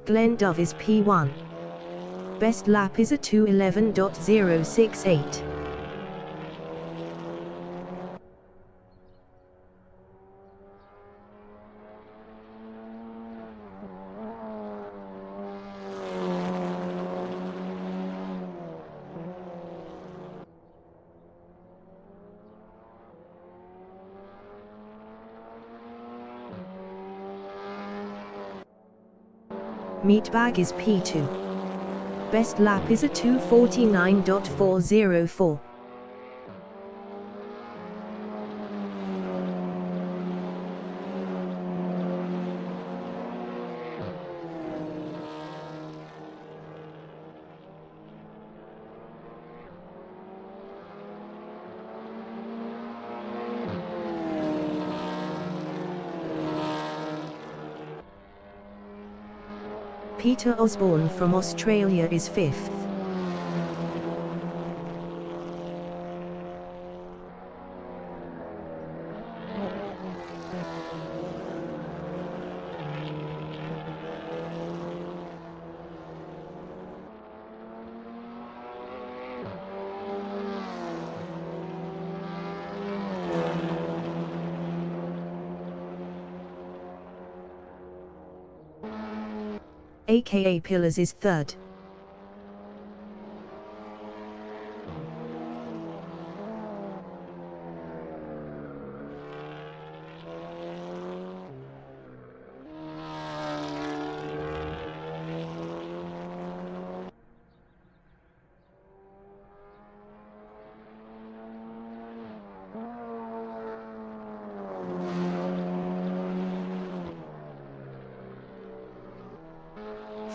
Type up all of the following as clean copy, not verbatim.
Glenn Dove is P1. Best lap is a 2:11.068. Meatbag is P2. Best lap is a 2:49.404. Peter Osborne from Australia is 5th. aka Pillars is 3rd.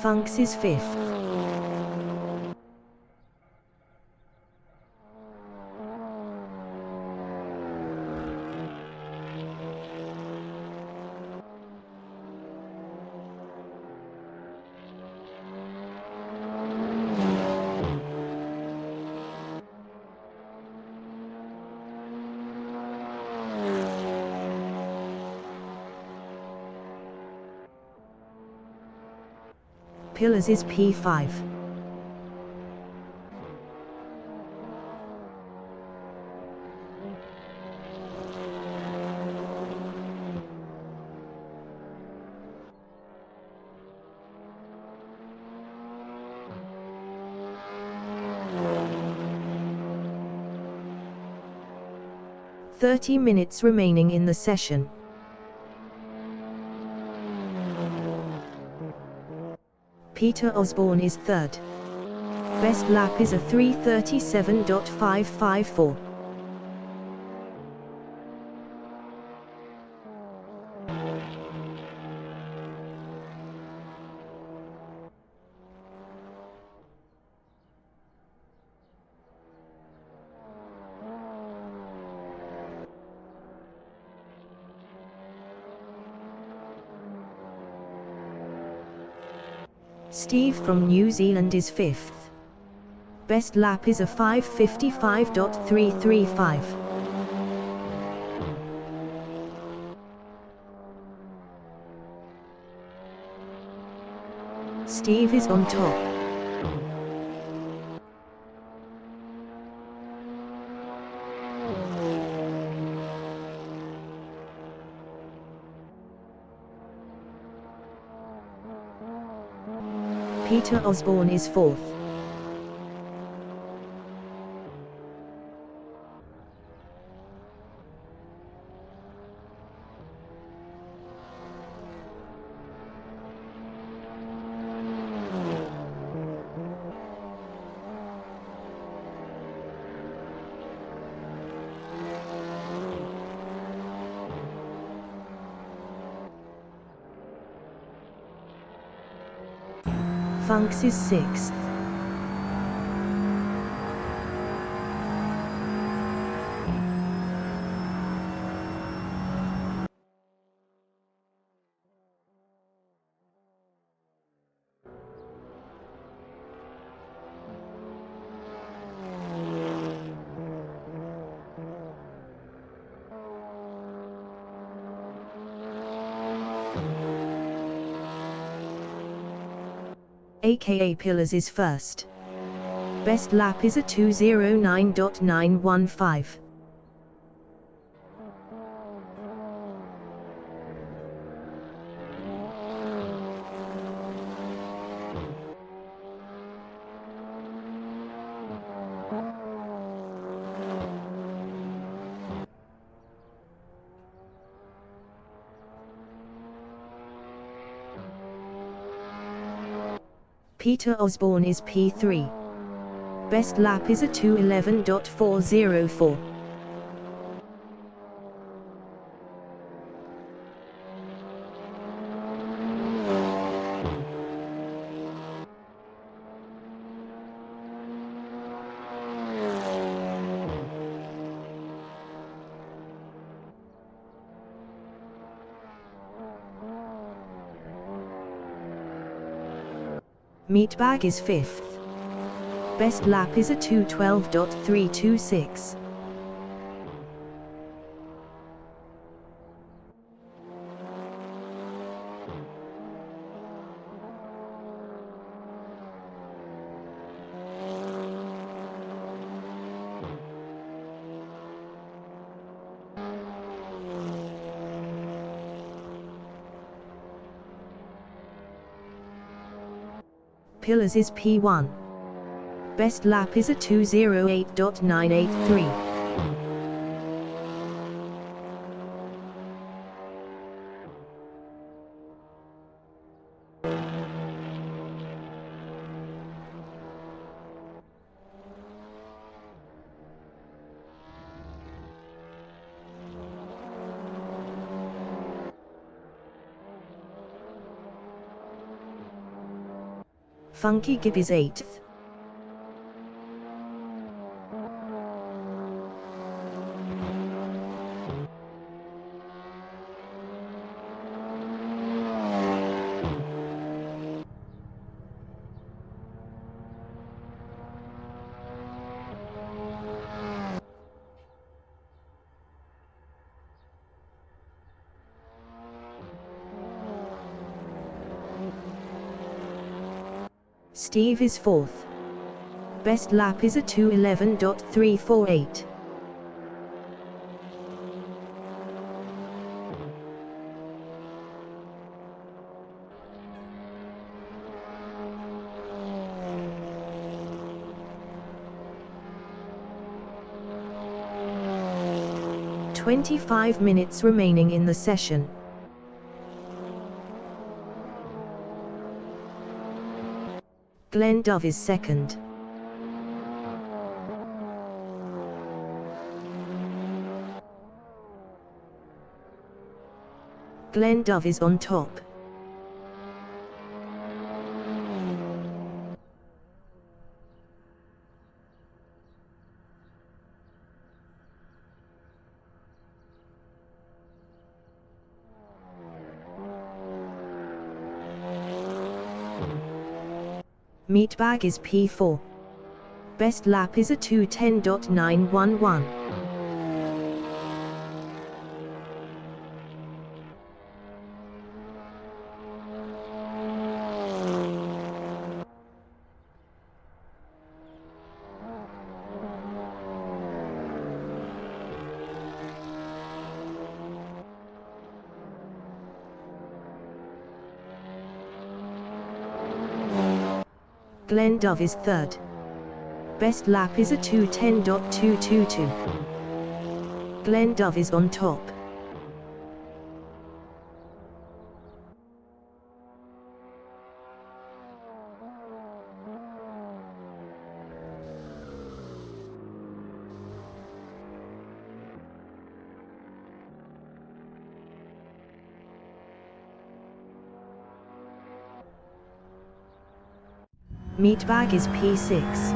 Funks is 5th. Pillars is P5. "30 minutes remaining in the session. Peter Osborne is 3rd. Best lap is a 3:37.554. Steve from New Zealand is 5th. Best lap is a 5:55.335. Steve is on top. Peter Osborne is 4th. Funks is 6th. aka Pillars is first. Best lap is a 2:09.915. Peter Osborne is P3. Best lap is a 2:11.404. Meatbag is 5th. Best lap is a 2:12.326. Pillars is P1. Best lap is a 2:08.983. Funky Gib is 8th. Steve is 4th. Best lap is a 2:11.348. "25 minutes remaining in the session." Glenn Dove is 2nd. Glenn Dove is on top. Meatbag is P4. Best lap is a 2:10.911. Glenn Dove is 3rd. Best lap is a 2:10.222. Glenn Dove is on top. Meatbag is P6.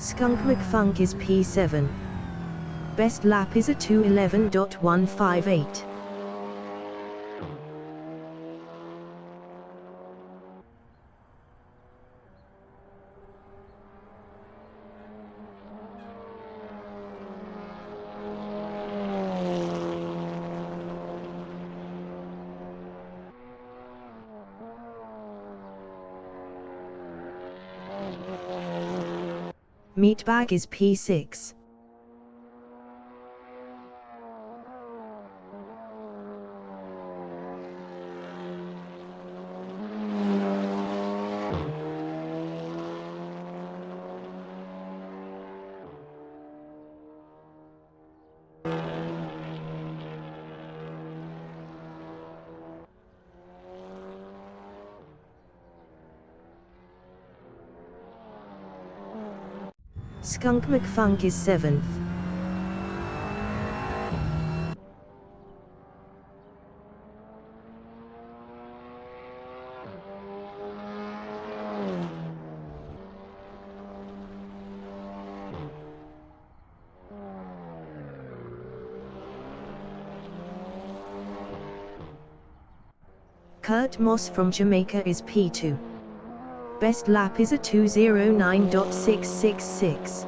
Skunk McFunk is P7. Best lap is a 2:11.158. Meatbag is P6. Skunk McFunk is 7th. Kurt Moss from Jamaica is P2. Best lap is a 2:09.666.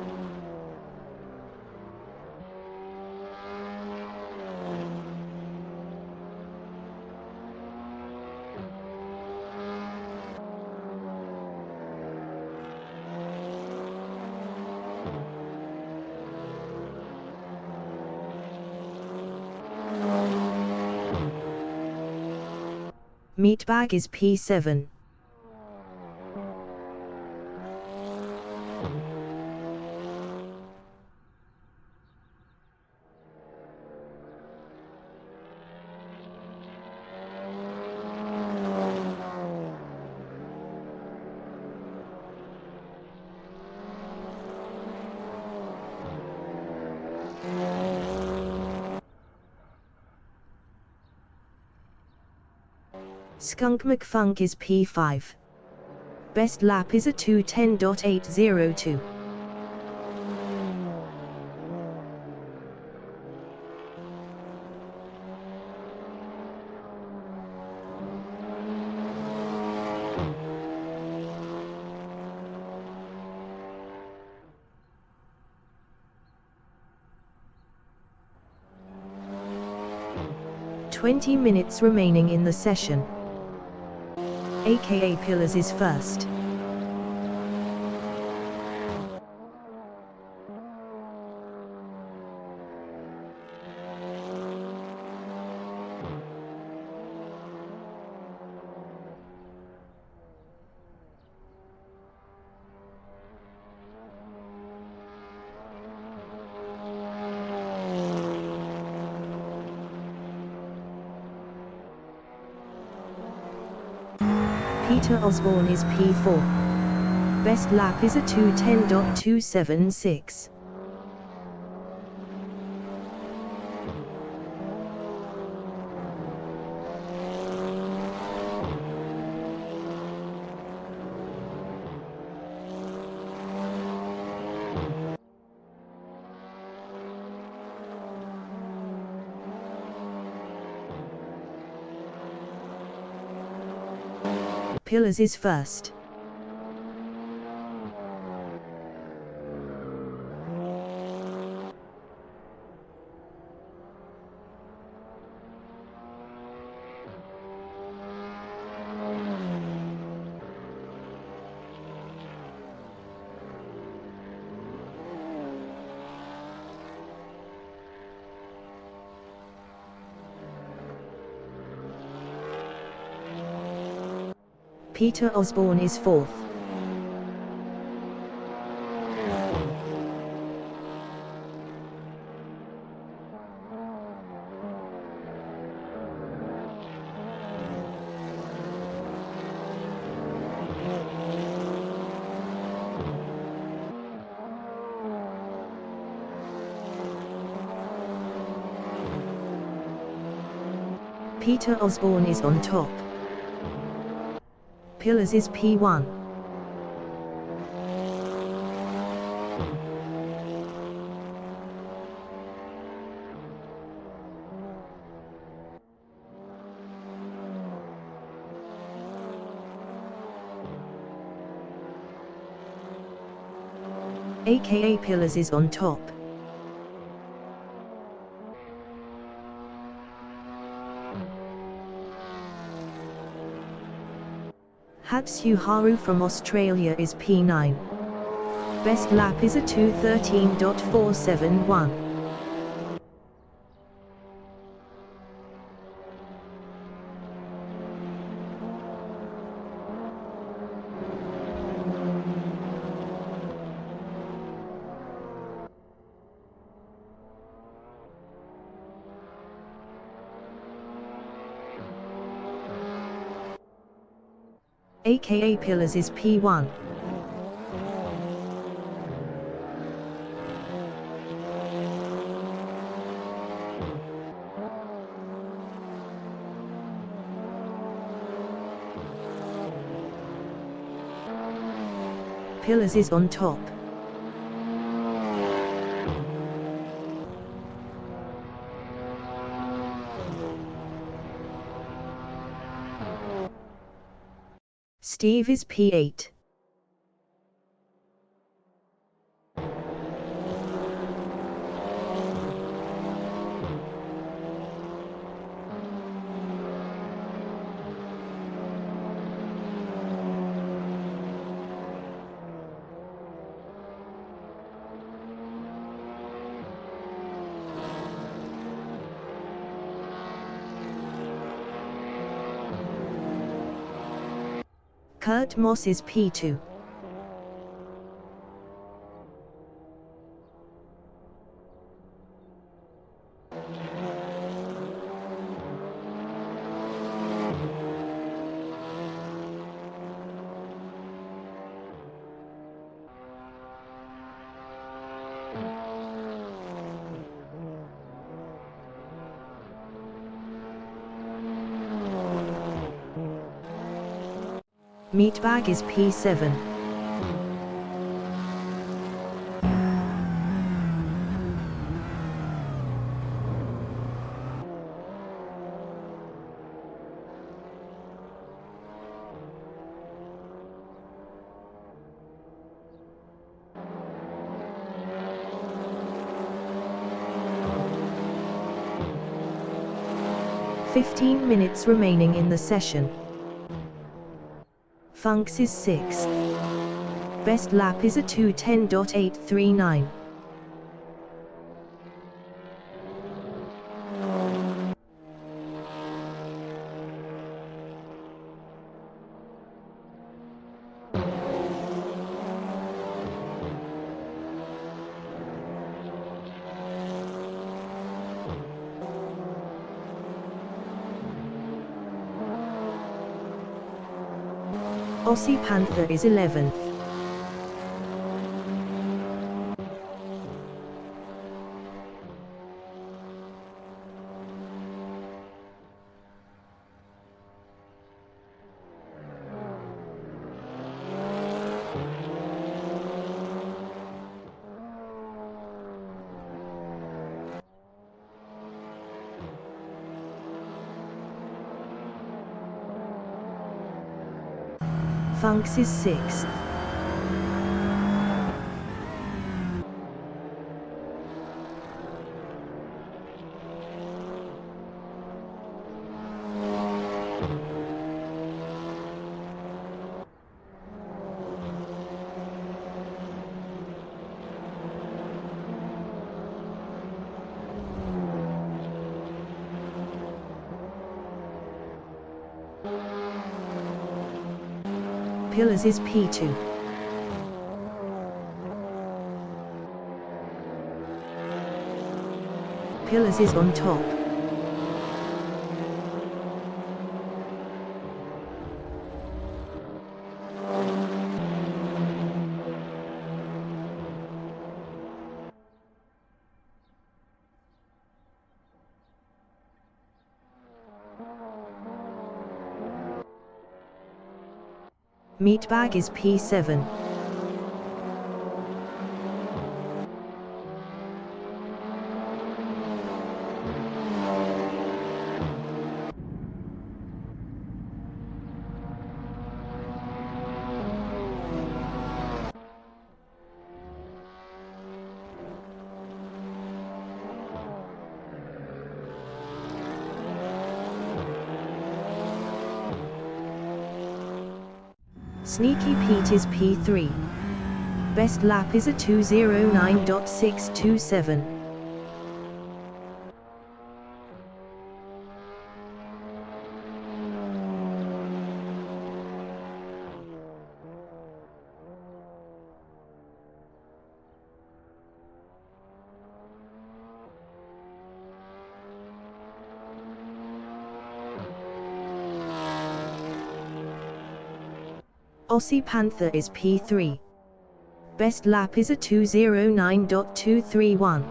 Meatbag is P7. Skunk McFunk is P5. Best lap is a 2:10.802. "20 minutes remaining in the session. AKA Pillars is first. Peter Osborne is P4. Best lap is a 2:10.276. Pillars is first. Peter Osborne is fourth. Peter Osborne is on top. Pillars is P1. aka Pillars, is on top. Hatsuharu from Australia is P9. Best lap is a 2:13.471. aka Pillars is P1. Pillars is on top. Steve is P8. Kurt Moss is P2. Meatbag is P7. "15 minutes remaining in the session. Funks is 6th. Best lap is a 2:10.839. Aussie Panther is 11th. Funks is 6th. Pillars is P2. Pillars is on top. Meatbag is P7. Sneaky Pete is P3. Best lap is a 2:09.627. Aussie Panther is P3. Best lap is a 2:09.231.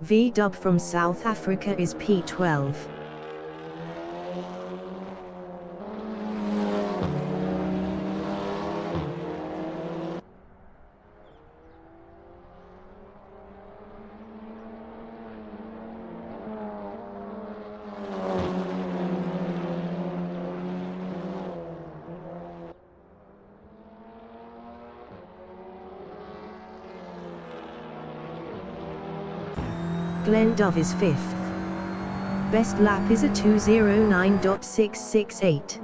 V-Dub from South Africa is P12. Glenn Dove is 5th. Best lap is a 2:09.668.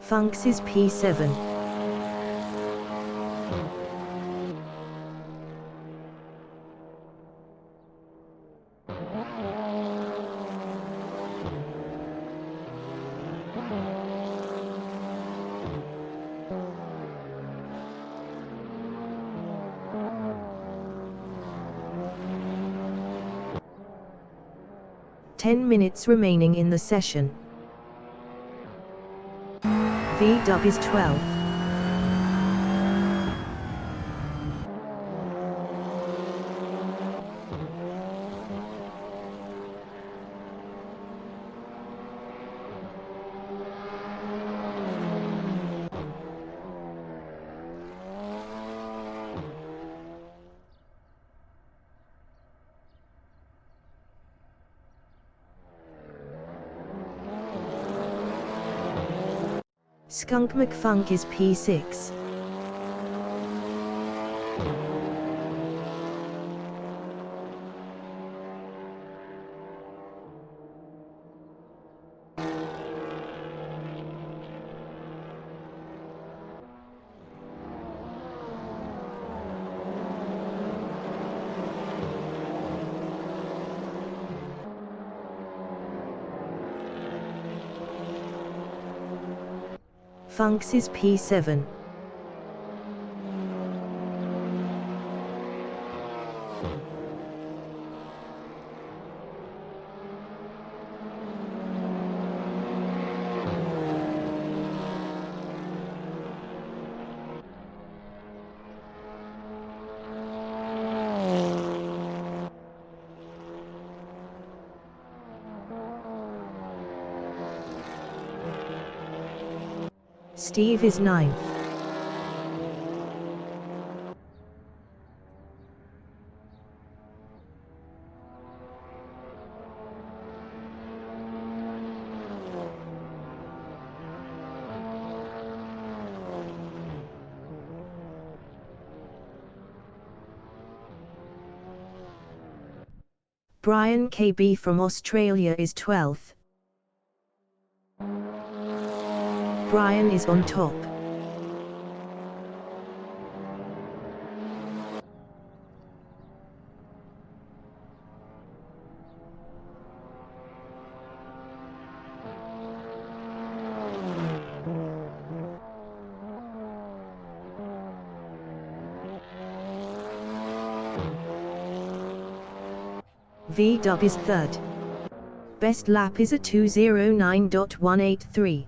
Funks is P7. Ten minutes remaining in the session. V-Dub is 12th. Skunk McFunk is P6. Funks is P7. Steve is 9th. Brian KB from Australia is 12th. Brian is on top. V-Dub is 3rd. Best lap is a 2:09.183.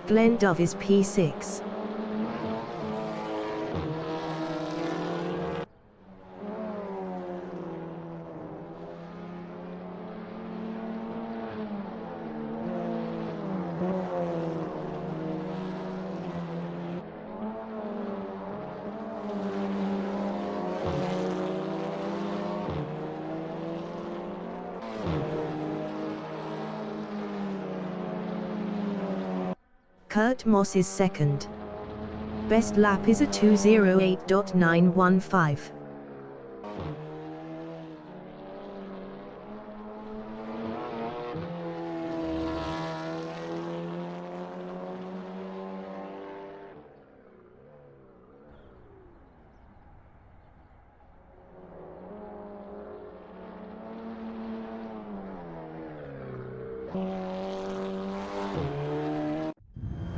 Glendove is P6. Kurt Moss is second. Best lap is a 2:08.915.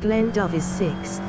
Glendove is sixth.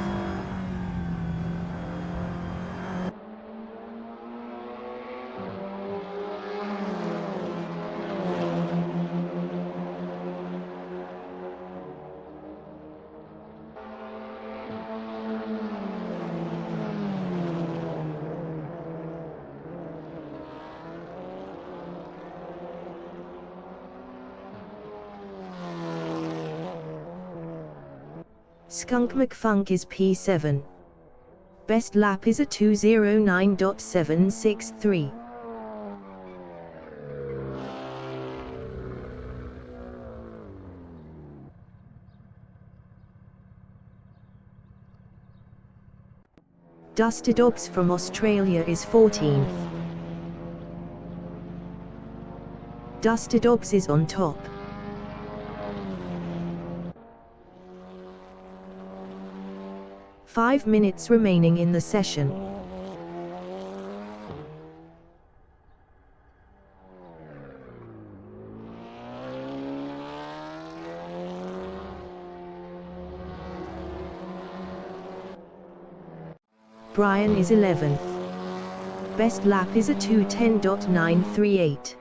Skunk McFunk is P7. Best lap is a 2:09.763. Dusty Dogs from Australia is 14th. Dusty Dogs is on top. Five minutes remaining in the session. Brian is 11th. Best lap is a 2:10.938.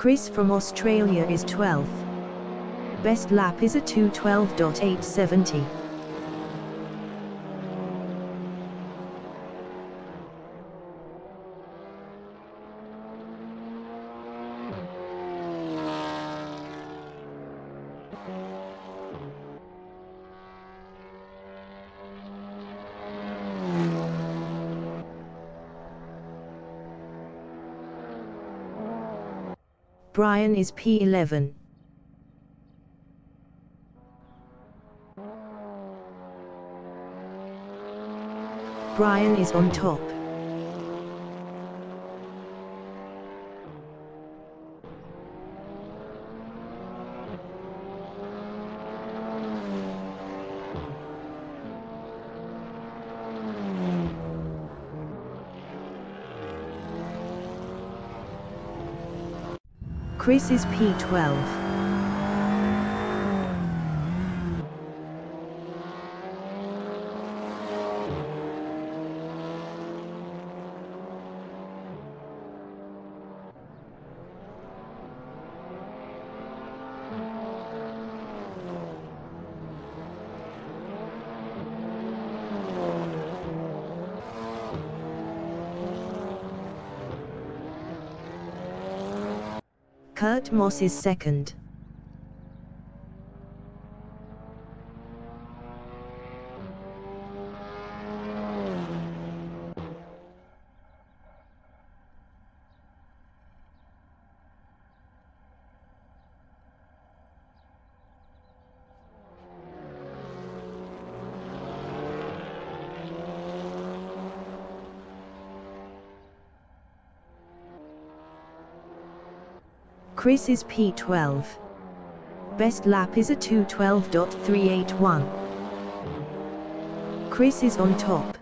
Chris from Australia is 12th. Best lap is a 2:12.870. Brian is P11. Brian is on top. Chris is P12. Kurt Moss is second. Chris is P12. Best lap is a 2:12.381. Chris is on top.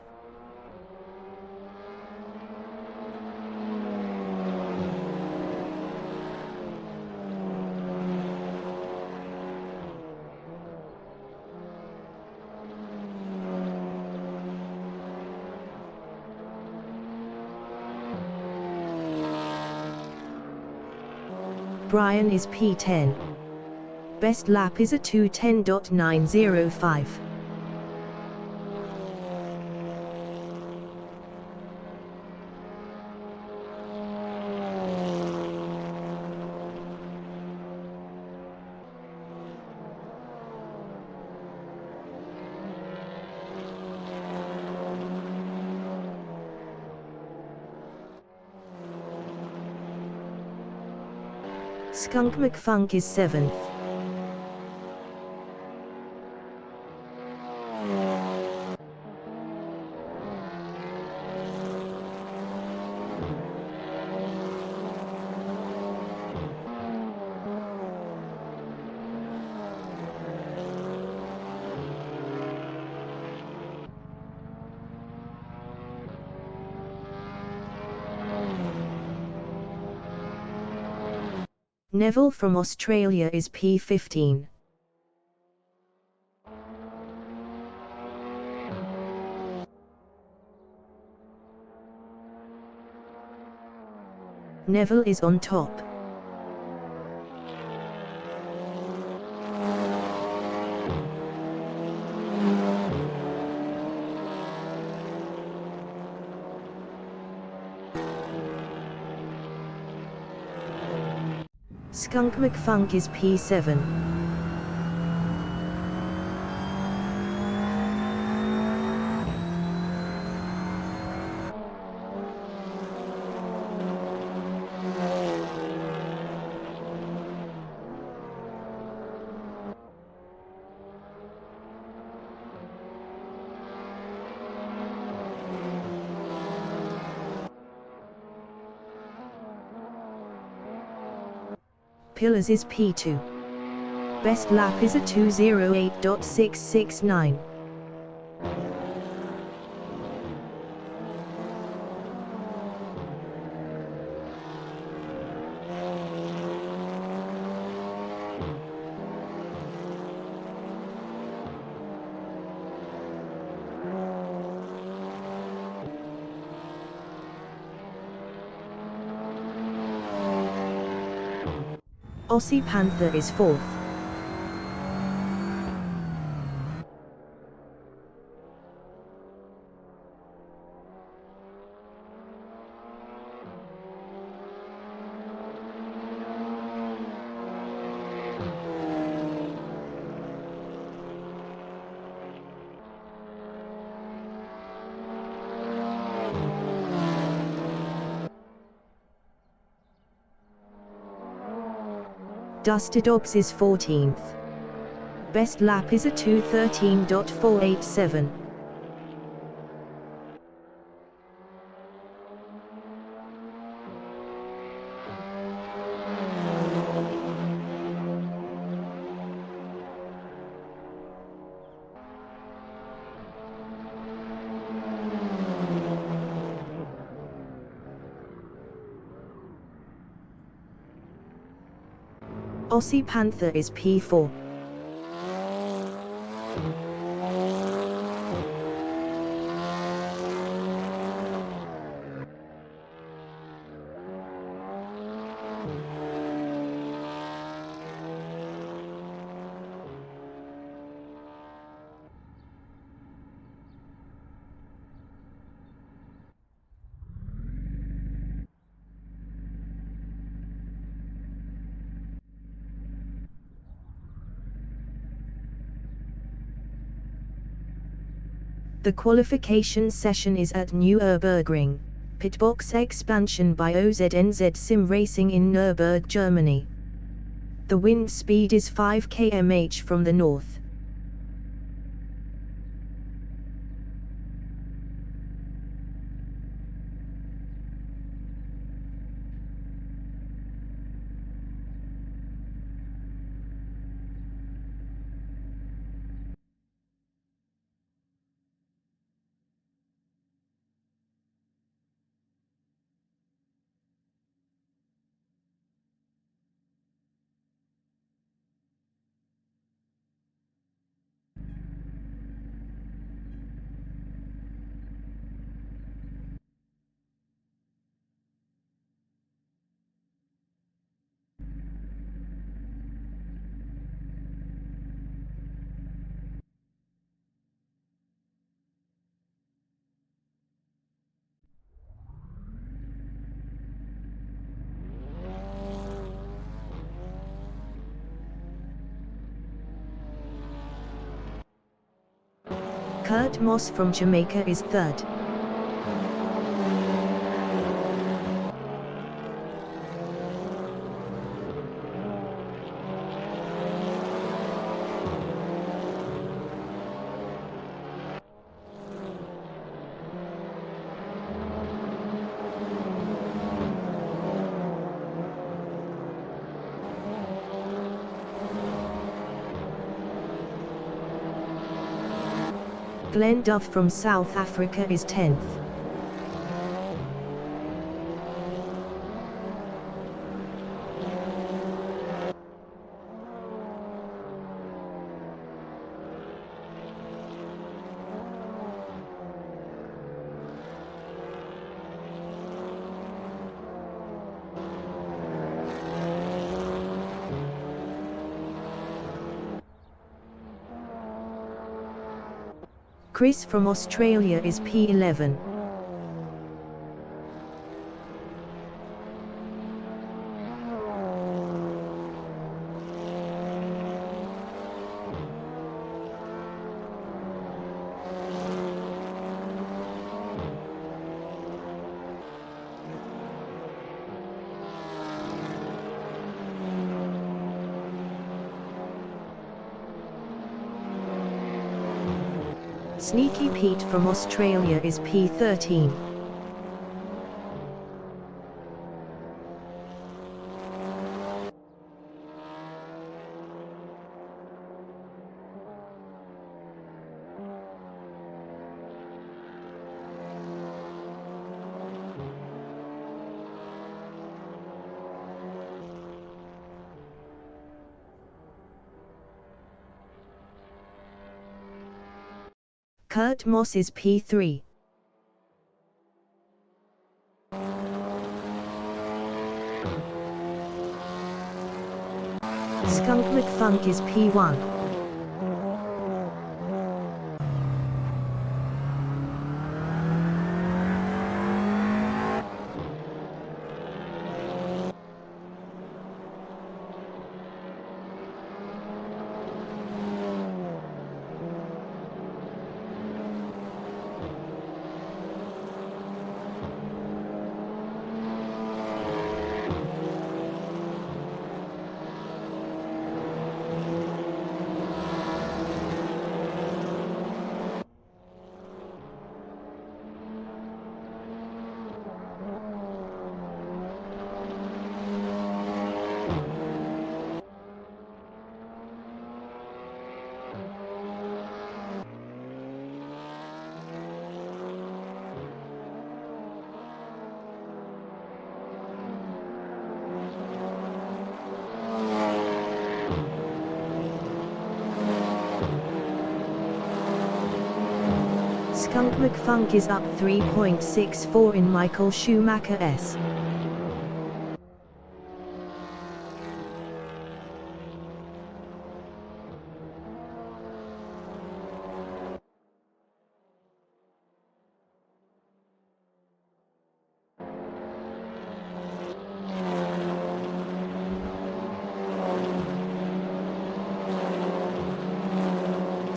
Brian is P10. Best lap is a 2:10.905. Skunk McFunk is 7th. Neville from Australia is P15. Neville is on top. Skunk McFunk is P7. Pillars is P2. Best lap is a 2:08.669. Aussie Panther is 4th. Duster Dogs is 14th. Best lap is a 2:13.487. Aussie Panther is P4. The qualification session is at Nurburgring, pitbox expansion by OZNZ Sim Racing in Nurburgring, Germany. The wind speed is 5 km/h from the north. Kurt Moss from Jamaica is third. Glenn Dove from South Africa is 10th. Chris from Australia is P11. Sneaky Pete from Australia is P13. Kurt Moss is P3. Skunk McFunk is P1. Skunk McFunk is up 3.64 in Michael Schumacher S.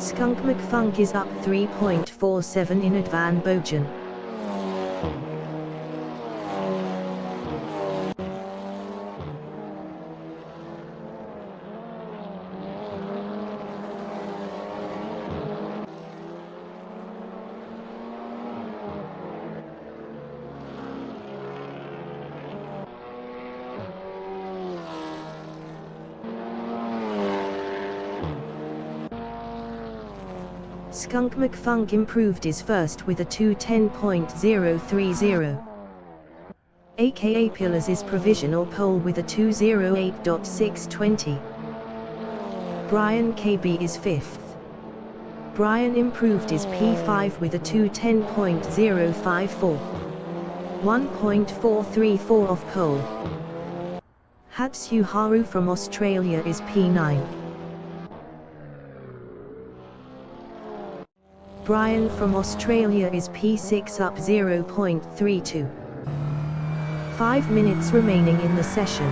Skunk McFunk is up 3.47 in Advan Bojan. Skunk McFunk improved his first with a 2:10.030. aka Pillars' provisional pole with a 2:08.620. Brian KB is 5th. Brian improved his P5 with a 2:10.054. 1.434 off pole. Hatsu Haru from Australia is P9. Brian from Australia is P6 up 0.32. 5 minutes remaining in the session.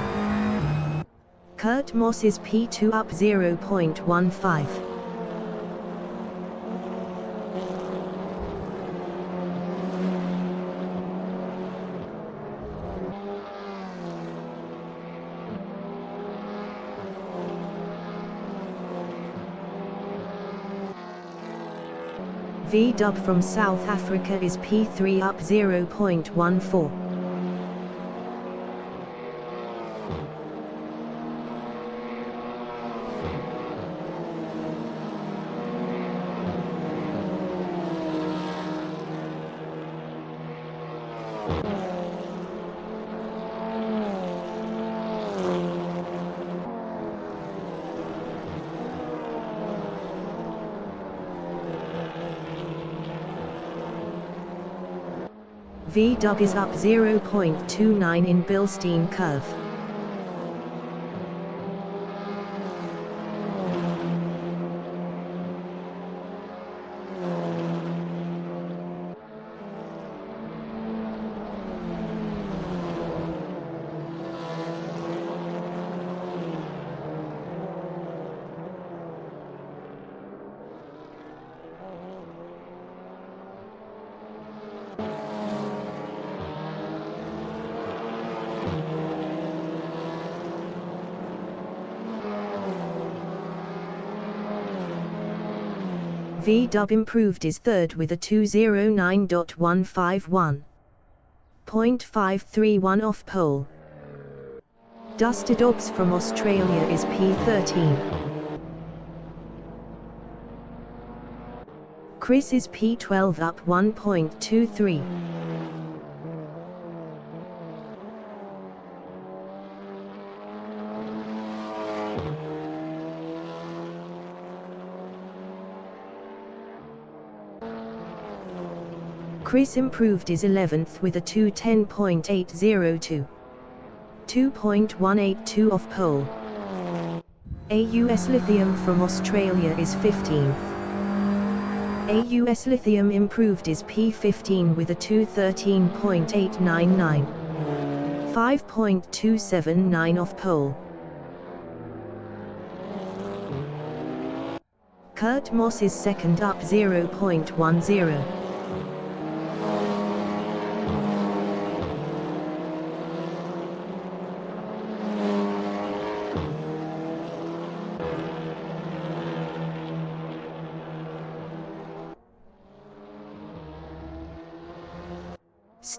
Kurt Moss is P2 up 0.15. V-Dub from South Africa is P3 up 0.14. V-Dub is up 0.29 in Bilstein curve. V-Dub improved is third with a 209.151. 0.531 off pole. Dusty Dobbs from Australia is P13. Chris is P12 up 1.23. Chris improved is 11th with a 210.802. 2.182 off pole. AUS Lithium from Australia is 15th. AUS Lithium improved is P15 with a 213.899. 5.279 off pole. Kurt Moss is second up 0.10.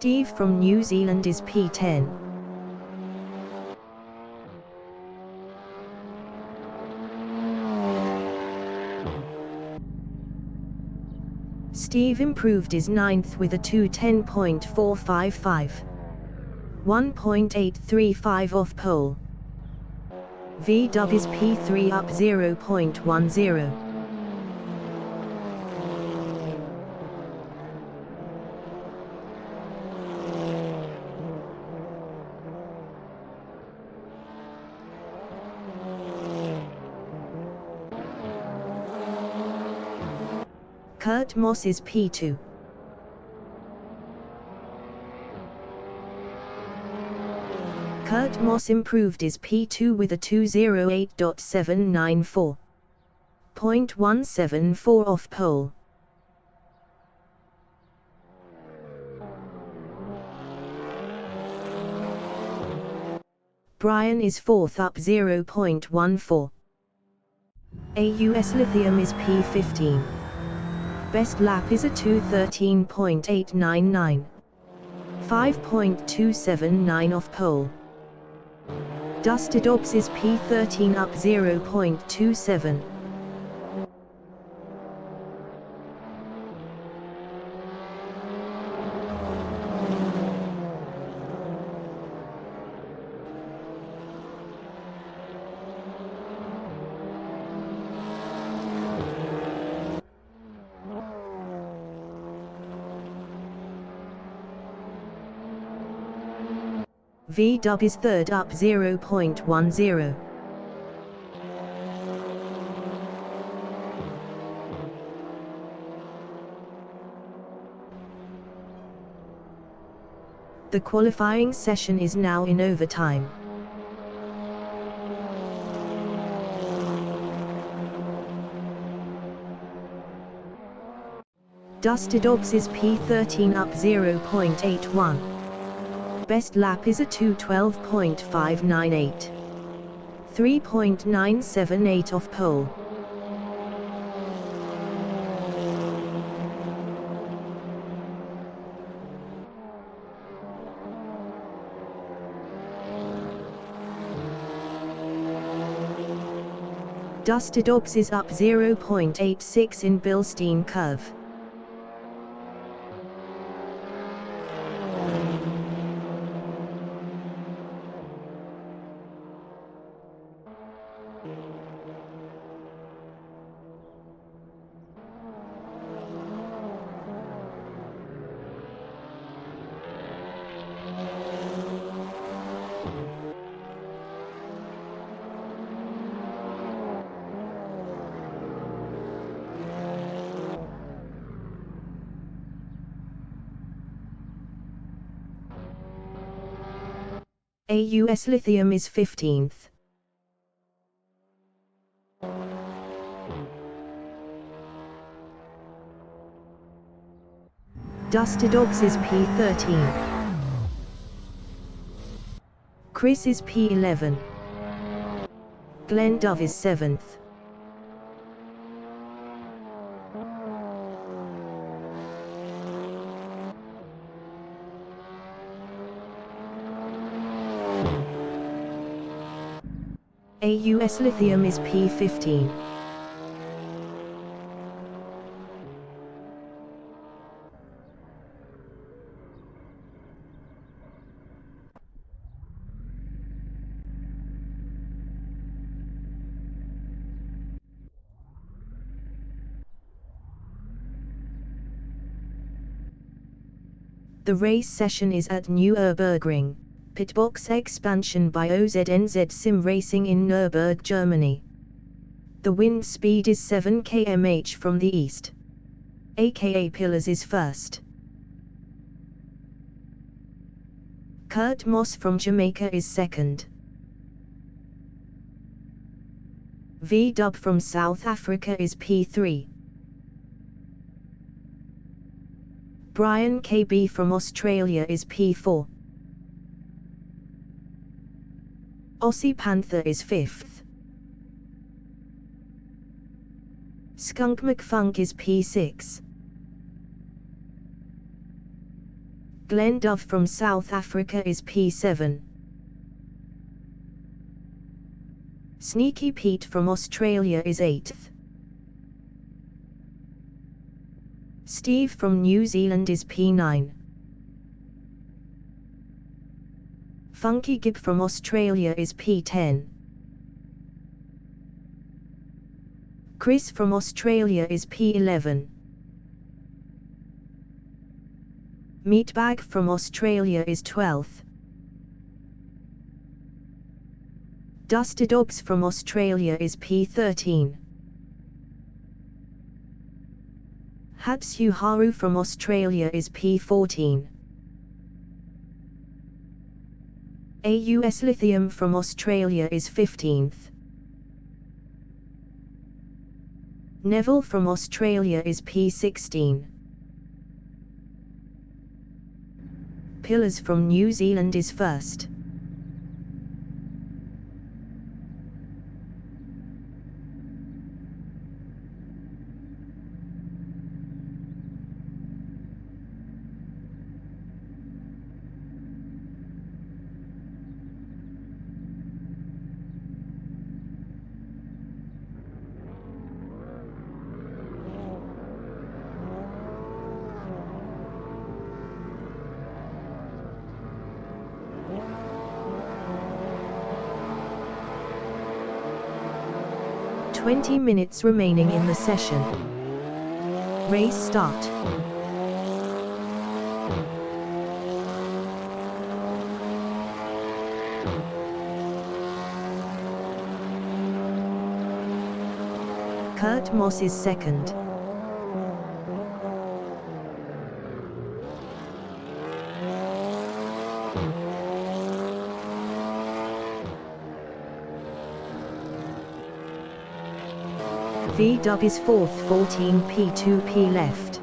Steve from New Zealand is P10. Steve improved is 9th with a 210.455. 1.835 off pole. V-Dub is P3 up 0.10. Kurt Moss is P2. Kurt Moss improved is P2 with a 208.794. 0.174 off pole. Brian is 4th up 0.14. AUS Lithium is P15. Best lap is a 213.899. 5.279 off pole. Dusty Dobbs is P13 up 0.27. V-Dub is third up 0.10. The qualifying session is now in overtime. Dusty Dobbs is P13 up 0.81. Best lap is a 212.598. 3.978 off pole. Duster Dogs is up 0.86 in Bilstein curve. AUS Lithium is 15th. Duster Dogs is P13. Chris is P11. Glen Dove is 7th. AUS Lithium is P15. The race session is at Nurburgring, pitbox expansion by OZNZ Sim Racing in Nurburgring, Germany. The wind speed is 7 km/h from the east. aka Pillars is first. Kurt Moss from Jamaica is second. V-Dub from South Africa is P3. Brian KB from Australia is P4. Aussie Panther is 5th. Skunk McFunk is P6. Glen Dove from South Africa is P7. Sneaky Pete from Australia is 8th. Steve from New Zealand is P9. Funky Gib from Australia is P10. Chris from Australia is P11. Meatbag from Australia is 12th. Duster Dogs from Australia is P13. Hatsu Haru from Australia is P14. AUS Lithium from Australia is 15th. Neville from Australia is P16. Pillars from New Zealand is first. "20 minutes remaining in the session. Race start." Kurt Moss is second. V-Dub is fourth, 14 P2P left.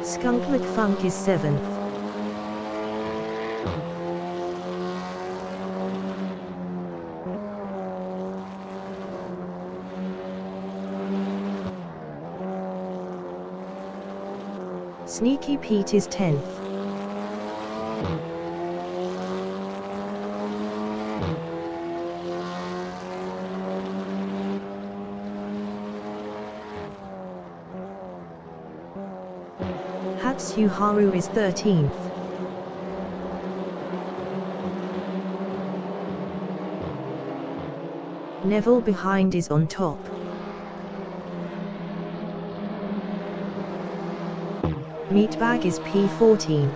Skunk McFunk is seventh. Sneaky Pete is 10th. Hatsuharu is 13th. Neville behind is on top. Meatbag is P14.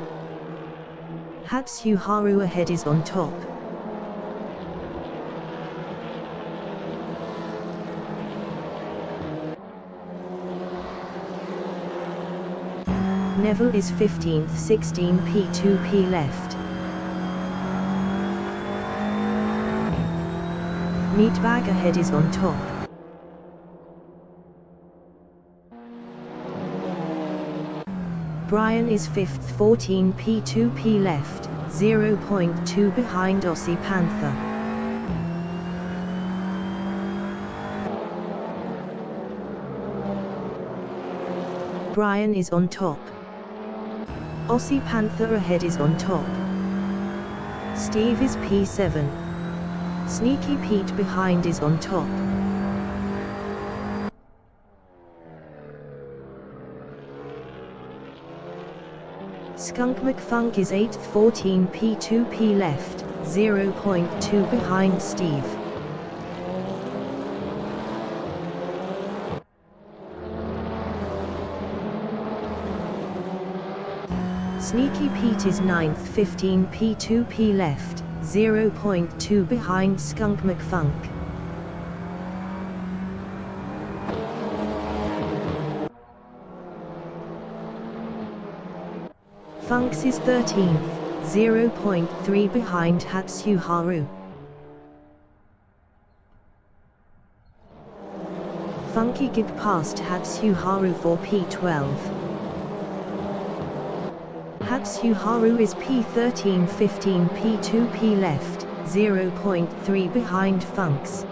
Hatsuharu ahead is on top. Neville is 15th, 16 P2P left. Meatbag ahead is on top. Brian is 5th, 14 P2P left, 0.2 behind Aussie Panther. Brian is on top. Aussie Panther ahead is on top. Steve is P7. Sneaky Pete behind is on top. Skunk McFunk is 8th, 14 P2P left, 0.2 behind Steve. Sneaky Pete is 9th, 15 P2P left, 0.2 behind Skunk McFunk. Funks is 13th, 0.3 behind Hatsuharu. Funky Gib passed Hatsuharu for P12. Hatsuharu is P13, 15 P2P left, 0.3 behind Funks.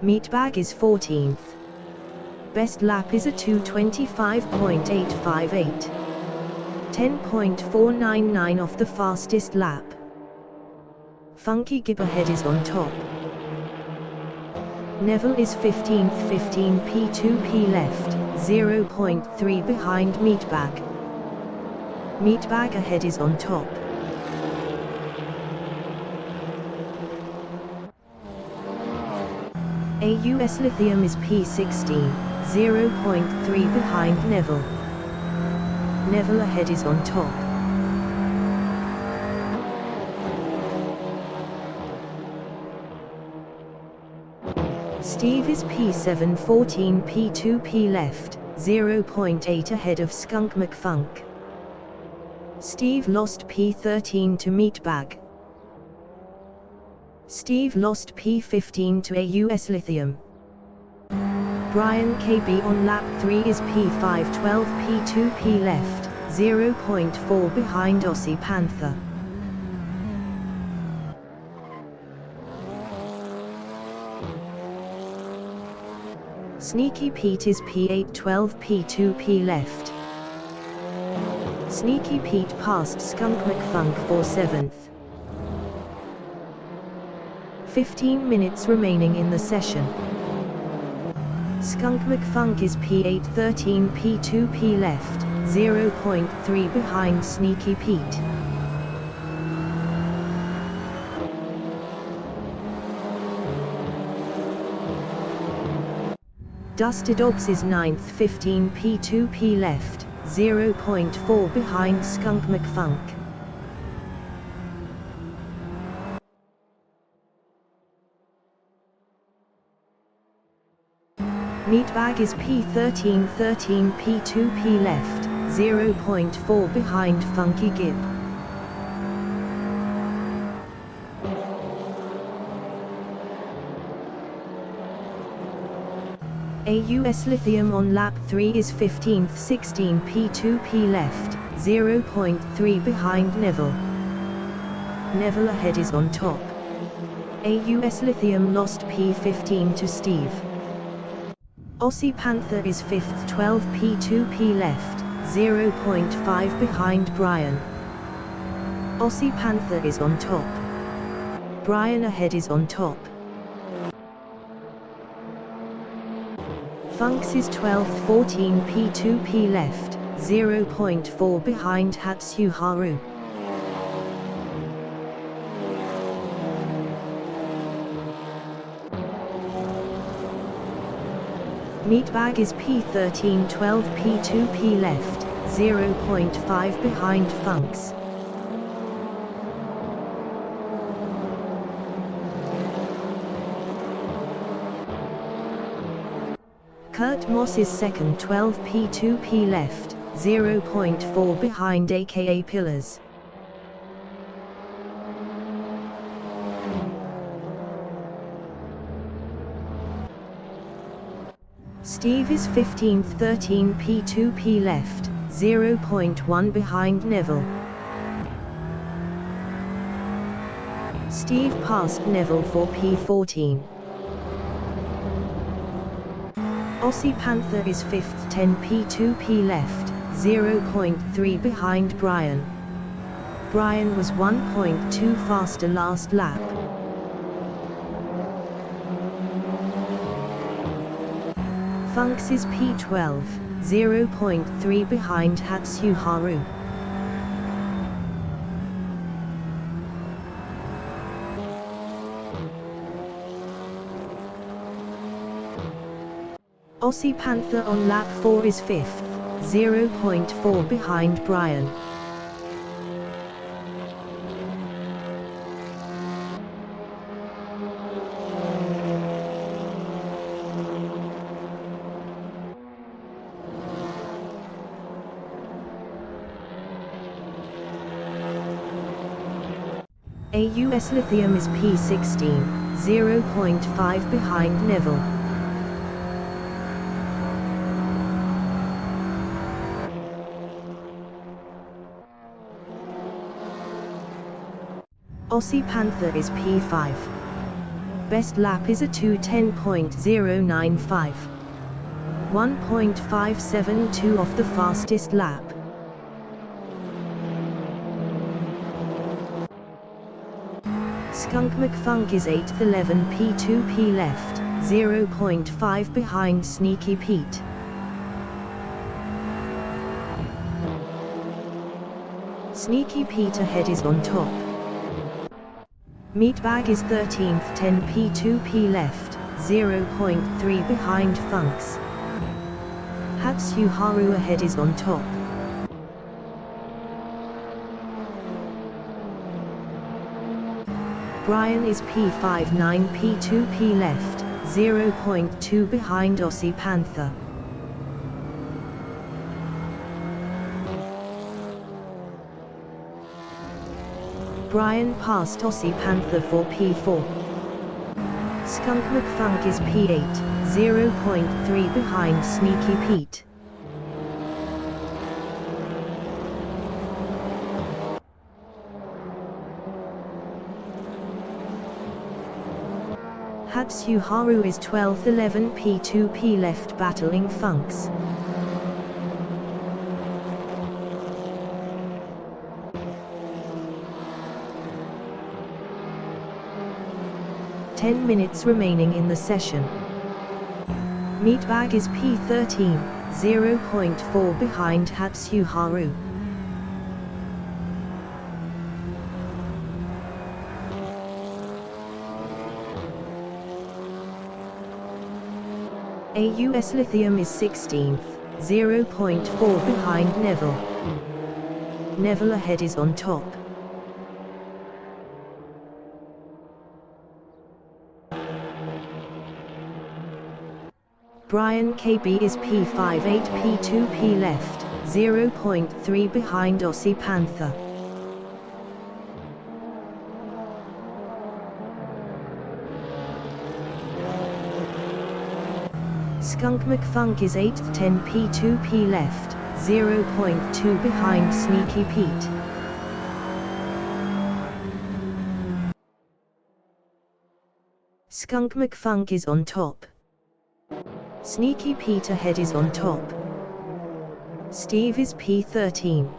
Meatbag is 14th. Best lap is a 2:25.858. 10.499 off the fastest lap. Funky Gib ahead is on top. Neville is 15th, 15 P2P left, 0.3 behind Meatbag. Meatbag ahead is on top. AUS Lithium is P16, 0.3 behind Neville. Neville ahead is on top. Steve is P7, 14 P2P left, 0.8 ahead of Skunk McFunk. Steve lost P13 to Meatbag. Steve lost P15 to AUS Lithium. Brian KB on lap 3 is P5, 12 P2P left, 0.4 behind Aussie Panther. Sneaky Pete is P8, 12 P2P left. Sneaky Pete passed Skunk McFunk for 7th. 15 minutes remaining in the session. Skunk McFunk is P8, 13 P2P left, 0.3 behind Sneaky Pete. Dusty Dogs is 9th, 15 P2P left, 0.4 behind Skunk McFunk. Meatbag is P13, 13 P2P left, 0.4 behind Funky Gib. AUS Lithium on lap 3 is 15th, 16 P2P left, 0.3 behind Neville. Neville ahead is on top. AUS Lithium lost P15 to Steve. Aussie Panther is 5th, 12 P2P left, 0.5 behind Brian. Aussie Panther is on top. Brian ahead is on top. Funks is 12th, 14 P2P left, 0.4 behind Hatsuharu. Meatbag is P13, 12 P2P left, 0.5 behind Funks. Kurt Moss is 2nd, 12 P2P left, 0.4 behind aka Pillars. Steve is 15th, 13 P2P left, 0.1 behind Neville. Steve passed Neville for P14. Aussie Panther is 5th, 10 P2P left, 0.3 behind Brian. Brian was 1.2 faster last lap. Funks is P12, 0.3 behind Hatsuharu. Aussie Panther on lap 4 is 5th, 0.4 behind Brian. AUS Lithium is P16, 0.5 behind Neville. Aussie Panther is P5. Best lap is a 2:10.095. 1.572 off the fastest lap. Skunk McFunk is 8th, 11 P2P left, 0.5 behind Sneaky Pete. Sneaky Pete ahead is on top. Meatbag is 13th, 10 P2P left, 0.3 behind Funks. Hatsuharu ahead is on top. Brian is P5, 9 P2P left, 0.2 behind Aussie Panther. Brian passed Aussie Panther for P4. Skunk McFunk is P8, 0.3 behind Sneaky Pete. Hatsuharu is 12th, 11 P2P left battling Funks. Ten minutes remaining in the session. Meatbag is P13, 0.4 behind Hatsuharu. AUS Lithium is 16th, 0.4 behind Neville. Neville ahead is on top. Brian KB is P5, 8 P2P left, 0.3 behind Aussie Panther. Skunk McFunk is 8th, 10 P2P left, 0.2 behind Sneaky Pete. Skunk McFunk is on top. Sneaky Pete ahead is on top. Steve is P13.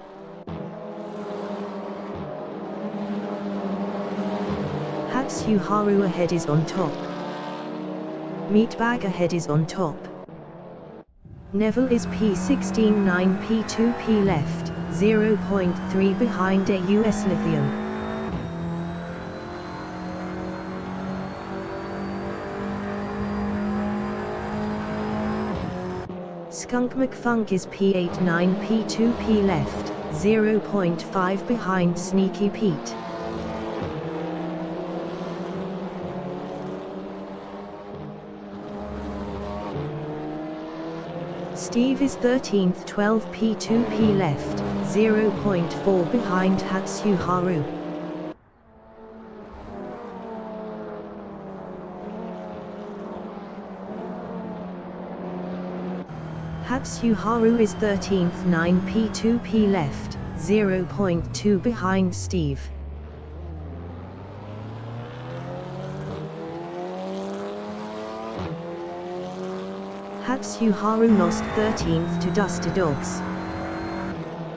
Hatsuharu ahead is on top. Meatbag ahead is on top. Neville is P16, 9 P2 P left, 0.3 behind AUS Lithium. Skunk McFunk is P8, 9 P2 P left, 0.5 behind Sneaky Pete. Steve is 13th, 12 P2 P left, 0.4 behind Hatsuharu. Hatsuharu is 13th, 9 P2 P left, 0.2 behind Steve. Hatsuharu lost 13th to Duster Dogs.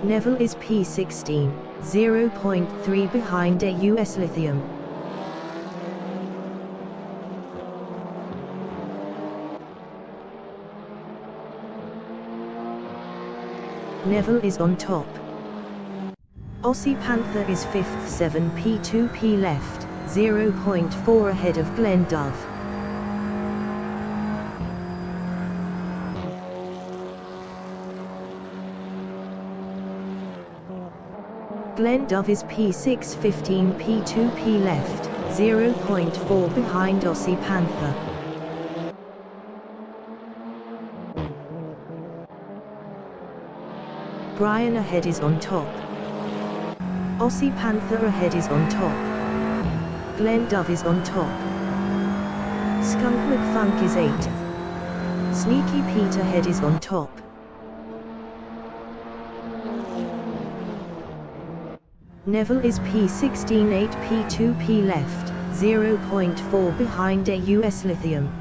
Neville is P16, 0.3 behind AUS Lithium. Neville is on top. Aussie Panther is 5th, 7 P2 P left, 0.4 ahead of Glen Dove. Glen Dove is P6, 15 P2 P left, 0.4 behind Aussie Panther. Brian ahead is on top. Aussie Panther ahead is on top. Glen Dove is on top. Skunk McFunk is 8th. Sneaky Pete ahead is on top. Neville is P16, 8 P2 P left, 0.4 behind AUS Lithium.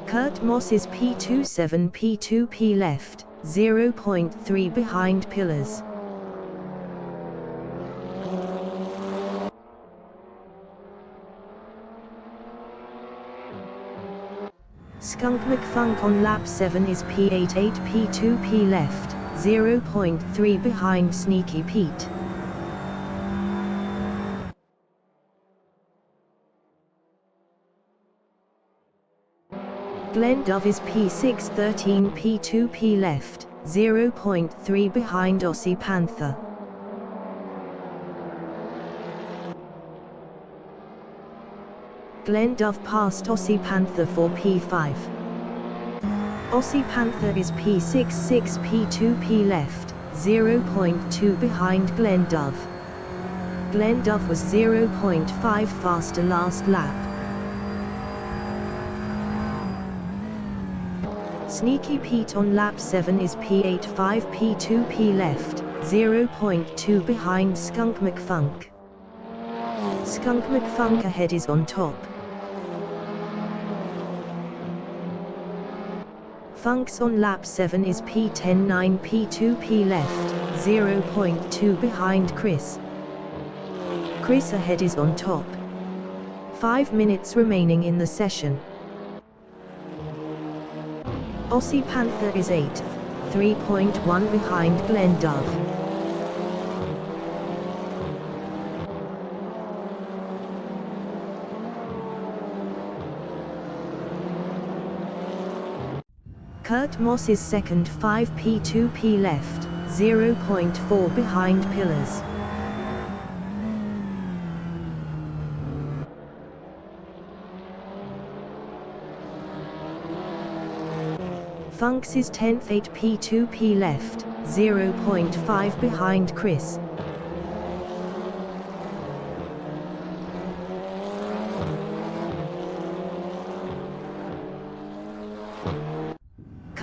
Kurt Moss is P2, 7 P2 P left, 0.3 behind Pillars. Skunk McFunk on lap 7 is P8, 8 P2 P left, 0.3 behind Sneaky Pete. Glen Dove is P6, 13 P2 P left, 0.3 behind Aussie Panther. Glen Dove passed Aussie Panther for P5. Aussie Panther is P6, 6 P2 P left, 0.2 behind Glen Dove. Glen Dove was 0.5 faster last lap. Sneaky Pete on lap 7 is P8, 5 P2 P left, 0.2 behind Skunk McFunk. Skunk McFunk ahead is on top. Funks on lap 7 is P10, 9 P2 P left, 0.2 behind Chris. Chris ahead is on top. 5 minutes remaining in the session. Aussie Panther is 8th, 3.1 behind Glen Dove. Kurt Moss is 2nd, 5 P2 P left, 0.4 behind Pillars. Funks is 10th, 8 P2 P left, 0.5 behind Chris.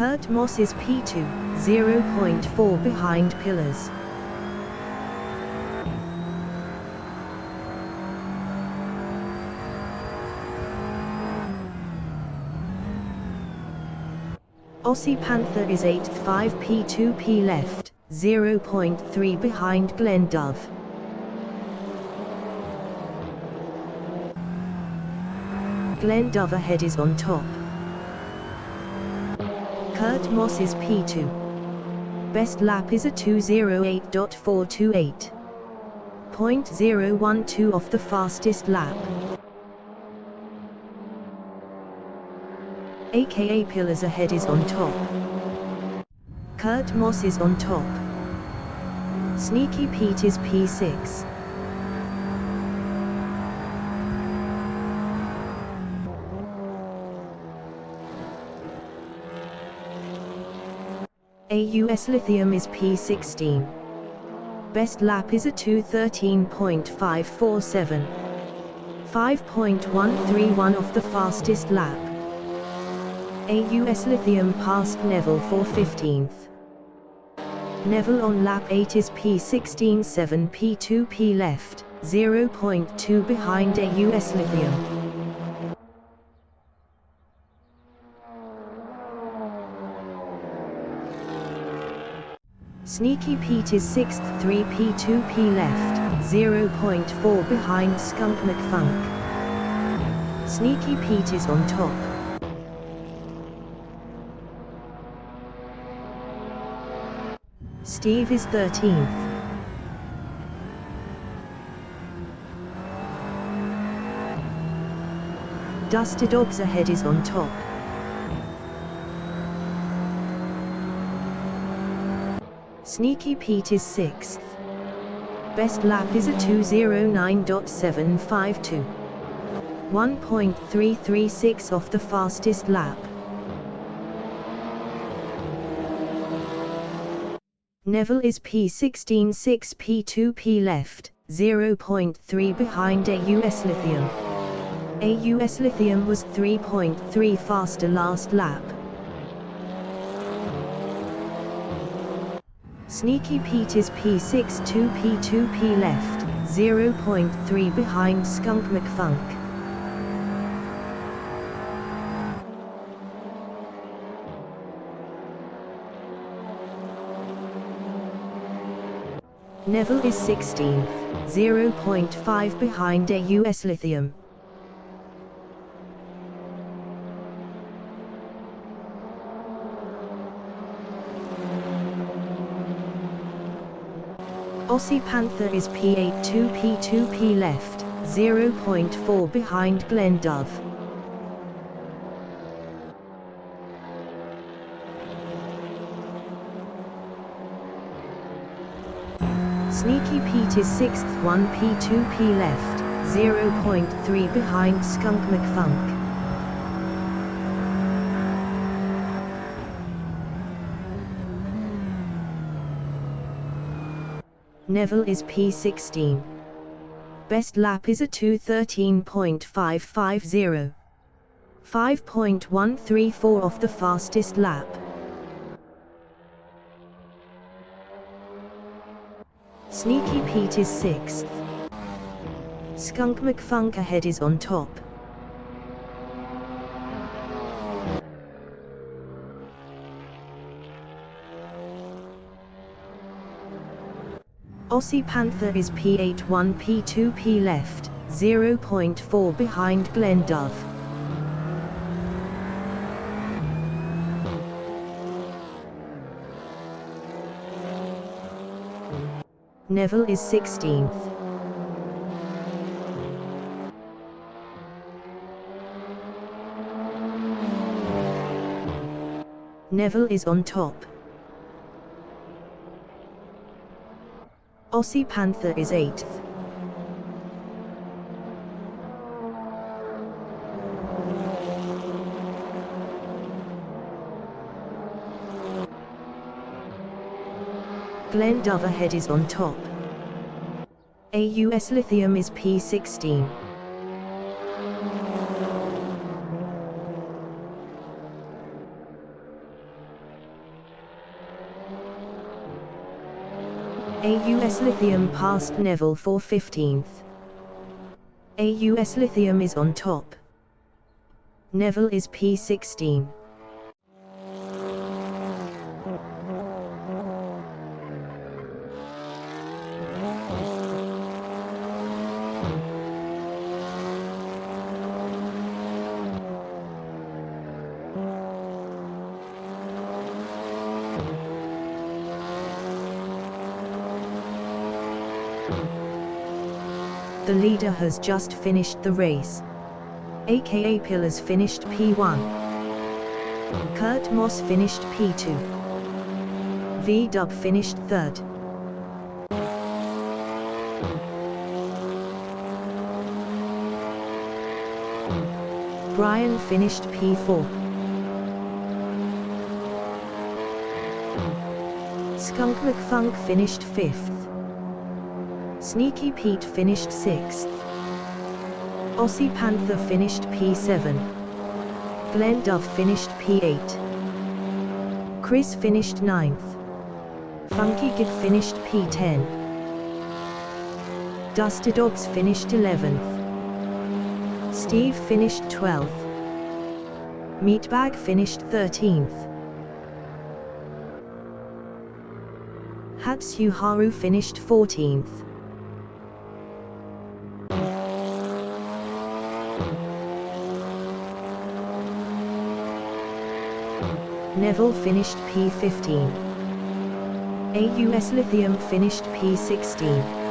Kurt Moss is P2, 0.4 behind Pillars. Aussie Panther is 8th, 5 P2P left, 0.3 behind Glen Dove. Glen Dove ahead is on top. Kurt Moss is P2. Best lap is a 2:08.428. 0.012 off the fastest lap. AKA Pillars ahead is on top. Kurt Moss is on top. Sneaky Pete is P6. AUS Lithium is P16. Best lap is a 2:13.547. 5.131 off the fastest lap. AUS Lithium passed Neville for 15th. Neville on lap 8 is P16, 7 P2P left, 0.2 behind AUS Lithium. Sneaky Pete is 6th, 3 P2P left, 0.4 behind Skunk McFunk. Sneaky Pete is on top. Steve is 13th. Dusty Dogs ahead is on top. Sneaky Pete is 6th. Best lap is a 2:09.752. 1.336 off the fastest lap. Neville is P16, 6 P2P left, 0.3 behind AUS Lithium. AUS Lithium was 3.3 faster last lap. Sneaky Pete is P6, 2 P2P left, 0.3 behind Skunk McFunk. Neville is 16th, 0.5 behind AUS Lithium. Aussie Panther is P8, 2 P2P left, 0.4 behind Glen Dove. Sneaky Pete is 6th, 1 P2P left, 0.3 behind Skunk McFunk. Neville is P16. Best lap is a 2:13.550. 5.134 off the fastest lap. Sneaky Pete is 6th. Skunk McFunk ahead is on top. Aussie Panther is P8, 1 P2P left, 0.4 behind Glen Dove. Neville is 16th. Neville is on top. Aussie Panther is 8th. Glen Dove ahead is on top. AUS Lithium is P16. AUS Lithium passed Neville for 15th. AUS Lithium is on top. Neville is P16. The leader has just finished the race. aka Pillars finished P1. Kurt Moss finished P2. V-Dub finished 3rd. Brian finished P4. Skunk McFunk finished 5th. Sneaky Pete finished 6th. Aussie Panther finished P7. Glenn Dove finished P8. Chris finished 9th. Funky Gig finished P10. Dusty Dogs finished 11th. Steve finished 12th. Meatbag finished 13th. Hatsuharu finished 14th. Neville finished P15. AUS Lithium finished P16.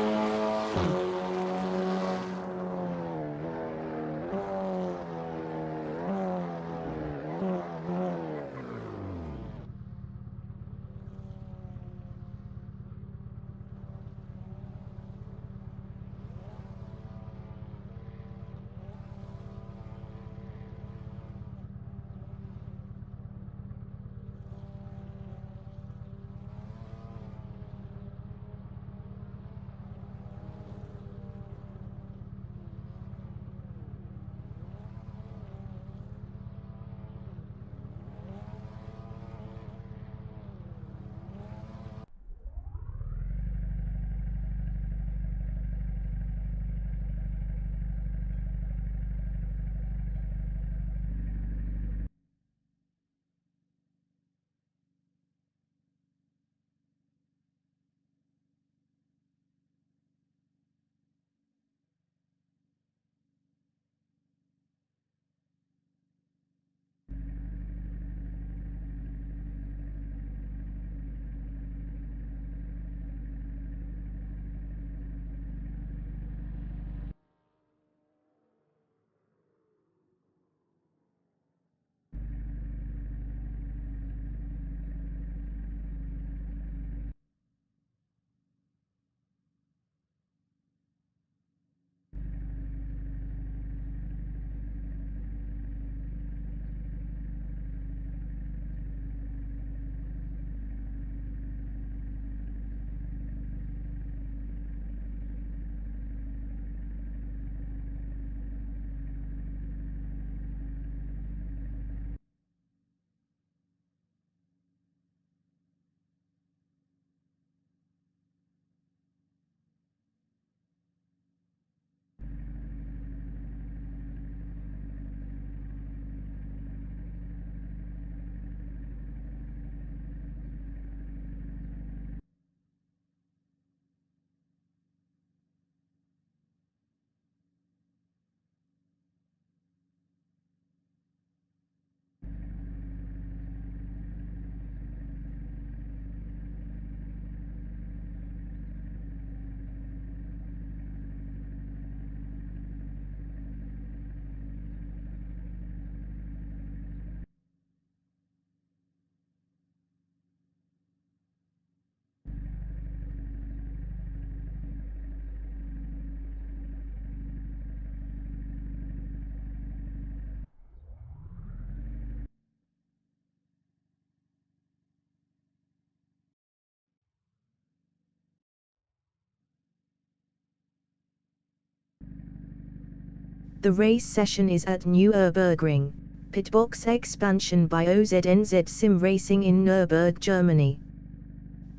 The race session is at Nurburgring, pitbox expansion by OZNZ Sim Racing in Nurburgring, Germany.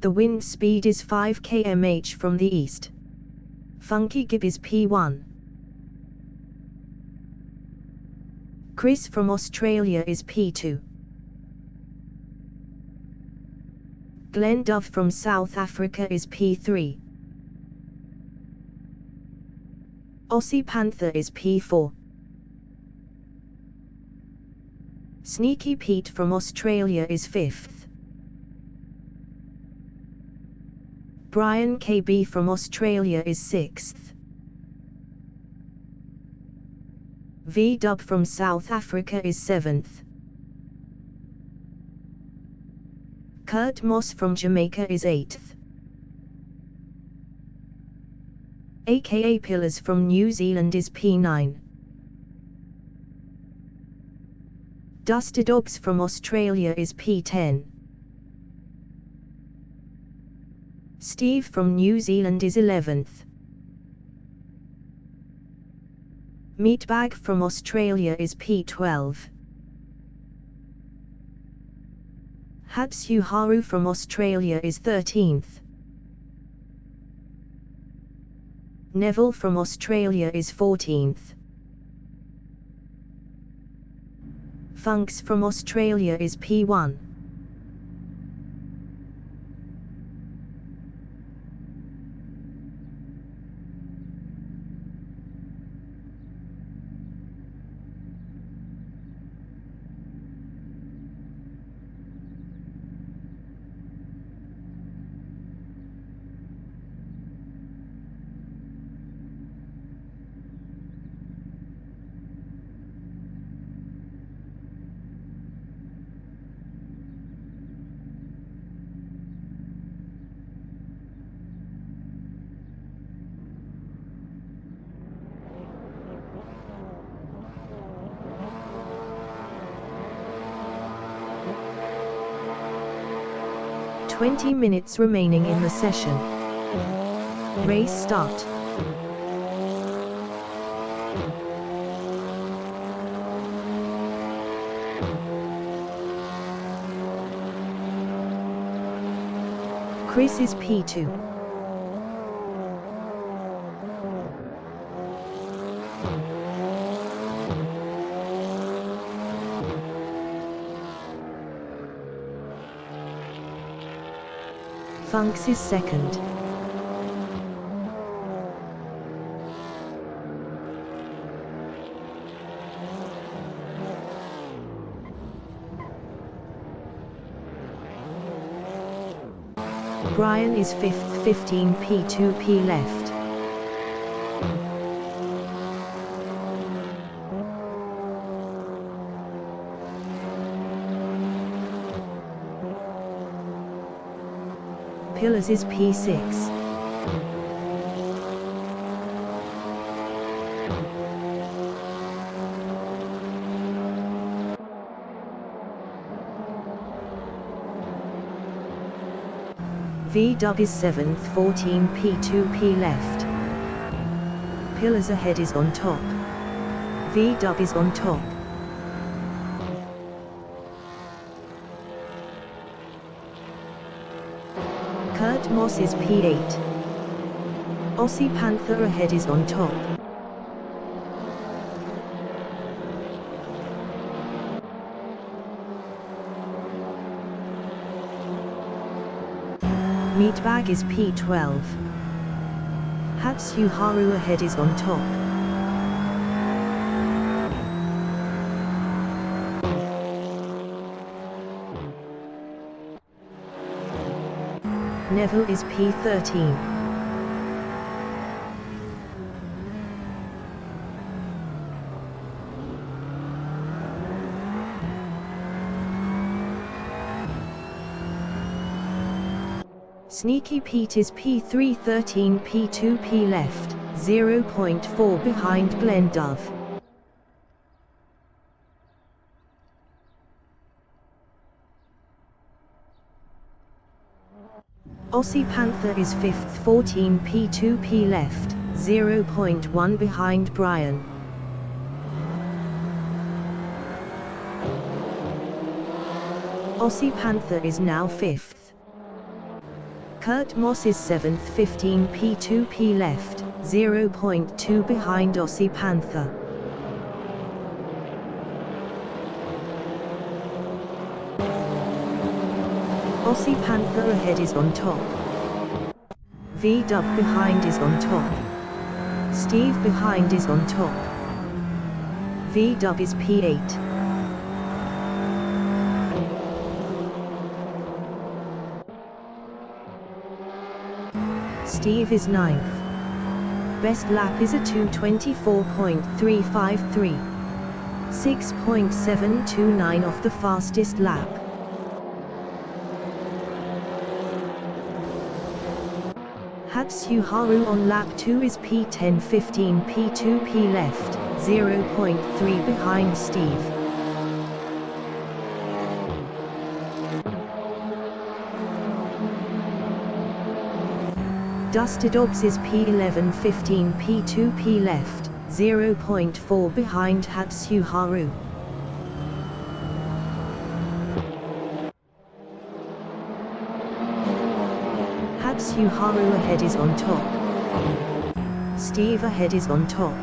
The wind speed is 5 km/h from the east. Funky Gib is P1. Chris from Australia is P2. Glenn Dove from South Africa is P3. Aussie Panther is P4. Sneaky Pete from Australia is 5th. Brian KB from Australia is 6th. V-Dub from South Africa is 7th. Kurt Moss from Jamaica is 8th. aka Pillars from New Zealand is P9. Duster Dogs from Australia is P10. Steve from New Zealand is 11th. Meatbag from Australia is P12. Hatsu Haru from Australia is 13th. Neville from Australia is 14th. Funks from Australia is P1. "20 minutes remaining in the session. Race start." Chris is P2. Funks is second. Brian is 5th, 15 P2P left. Pillars is P6. V-Dub is 7th, 14 P2P left. Pillars ahead is on top. V-Dub is on top. Kurt Moss is P8. Aussie Panther ahead is on top. Meatbag is P12. Hatsu Haru ahead is on top. Neville is P13. Sneaky Pete is P3, 13 P2P left, 0.4 behind Glenn Dove. Aussie Panther is 5th, 14 P2P left, 0.1 behind Brian. Aussie Panther is now 5th. Kurt Moss is 7th 15 P2P left, 0.2 behind Aussie Panther. Aussie Panther ahead is on top. V-Dub behind is on top. Steve behind is on top. V-Dub is P8. Steve is 9th. Best lap is a 2:24.353. 6.729 off the fastest lap. Hatsuharu on lap 2 is P10 15 P2P left, 0.3 behind Steve. Dusty Dobbs is P11 15 P2P left, 0.4 behind Hatsuharu. Hatsuharu ahead is on top. Steve ahead is on top.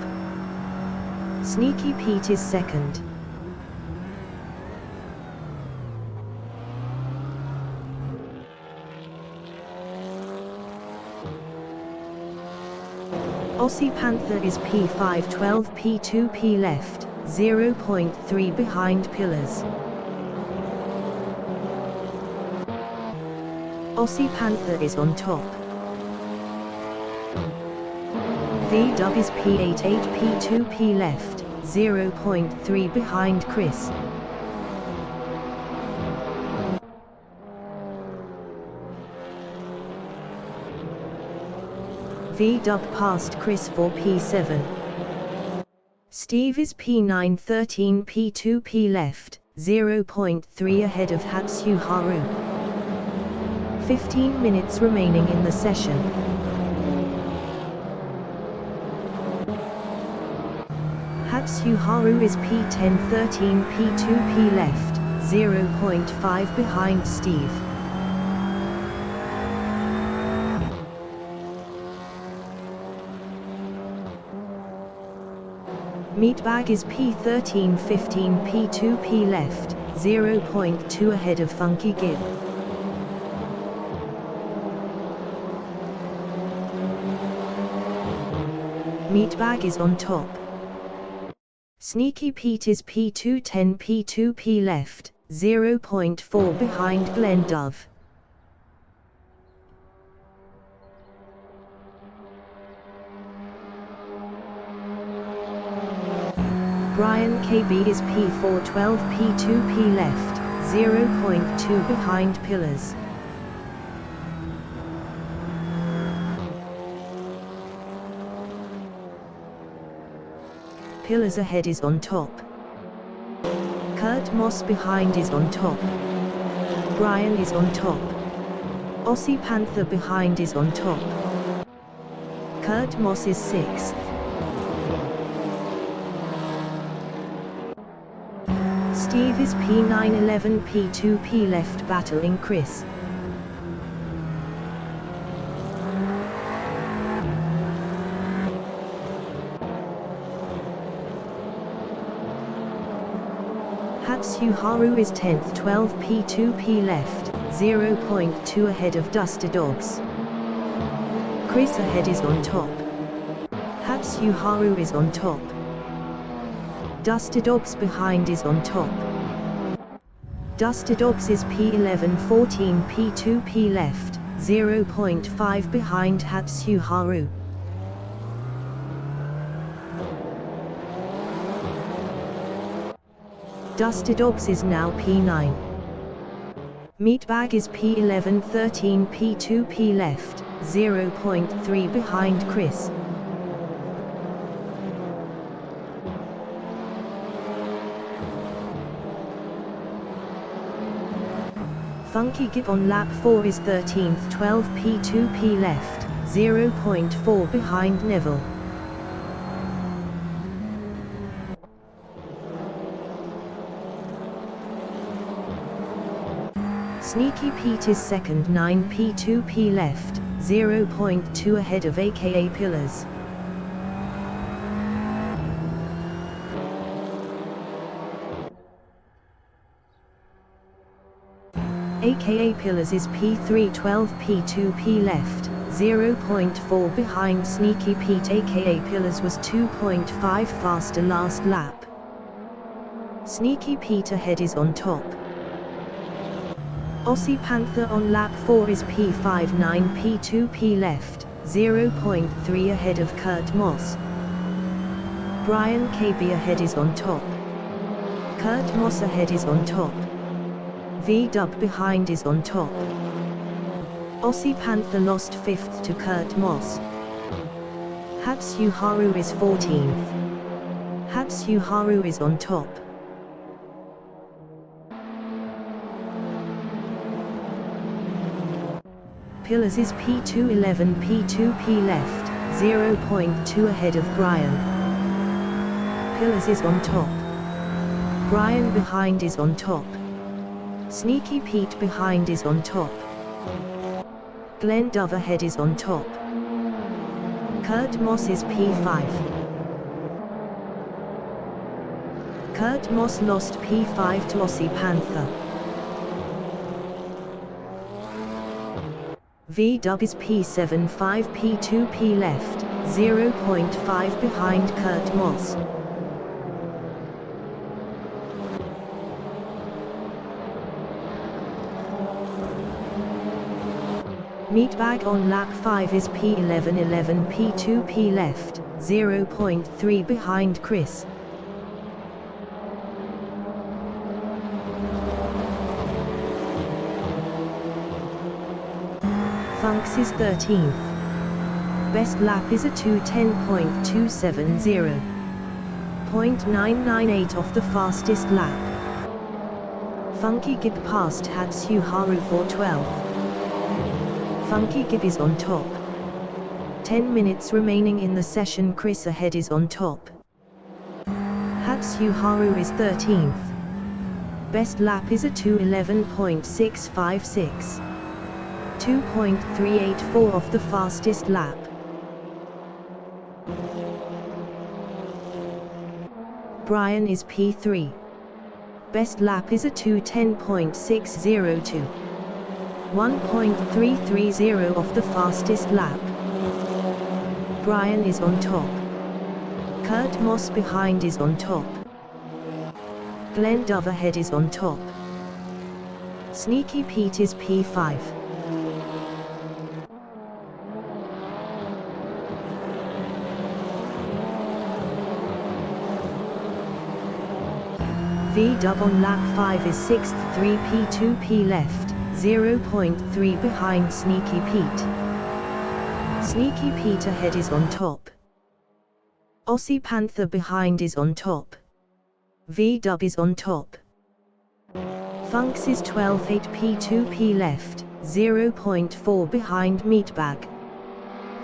Sneaky Pete is second. Aussie Panther is P5 12 P2P left, 0.3 behind Pillars. Aussie Panther is on top. V-Dub is P8 8 P2P left, 0.3 behind Chris. V-Dub passed Chris for P7. Steve is P9 13 P2P left, 0.3 ahead of Hatsuharu. 15 minutes remaining in the session. Hatsuharu is P10 13 P2P left, 0.5 behind Steve. Meatbag is P13 15 P2P left, 0.2 ahead of Funky Gib. Meatbag is on top. Sneaky Pete is P2 10 P2P left, 0.4 behind Glenn Dove. Brian KB is P4 12 P2P left, 0.2 behind Pillars. Pillars ahead is on top. Kurt Moss behind is on top. Brian is on top. Aussie Panther behind is on top. Kurt Moss is 6th. Steve is P9 11 P2P left battling Chris. Hatsuharu is 10th 12 P2P left, 0.2 ahead of Dusty Dobbs. Chris ahead is on top. Hatsuharu is on top. Dusty Dobbs behind is on top. Dusty Dobbs is P11 14 P2P left, 0.5 behind Hatsuharu. Dusty Dobbs is now P9. Meatbag is P11 13 P2P left, 0.3 behind Chris. Funky Gib on lap 4 is 13th 12 P2P left, 0.4 behind Neville. Sneaky Pete is second 9p2p left, 0.2 ahead of aka Pillars. aka Pillars is P3 12p2p left, 0.4 behind Sneaky Pete. Aka Pillars was 2.5 faster last lap. Sneaky Pete ahead is on top. Aussie Panther on lap 4 is P5 9p2p left, 0.3 ahead of Kurt Moss. Brian KB ahead is on top. Kurt Moss ahead is on top. V-Dub behind is on top. Aussie Panther lost 5th to Kurt Moss. Hatsu Haru is 14th. Hatsu Haru is on top. Pillars is P2 11p2p left, 0.2 ahead of Brian. Pillars is on top. Brian behind is on top. Sneaky Pete behind is on top. Glenn Dove ahead is on top. Kurt Moss is P5. Kurt Moss lost P5 to Aussie Panther. V-Dub is P7 5p2p left, 0.5 behind Kurt Moss. Meatbag on lap 5 is P11 11p2p left, 0.3 behind Chris. Funks is 13th. Best lap is a 2:10.270. 0.998 off the fastest lap. Funky Gib passed Hatsu Haru for 12th. Funky Gib is on top. 10 minutes remaining in the session. Chris ahead is on top. Hatsu Haru is 13th. Best lap is a 2:11.656. 2.384 off the fastest lap. Brian is P3. Best lap is a 2:10.602. 1.330 off the fastest lap. Brian is on top. Kurt Moss behind is on top. Glenn Dove ahead is on top. Sneaky Pete is P5. V-Dub on lap 5 is 6th 3p2p left, 0.3 behind Sneaky Pete. Sneaky Pete ahead is on top. Aussie Panther behind is on top. V-Dub is on top. Funks is 12th 8p2p left, 0.4 behind Meatbag.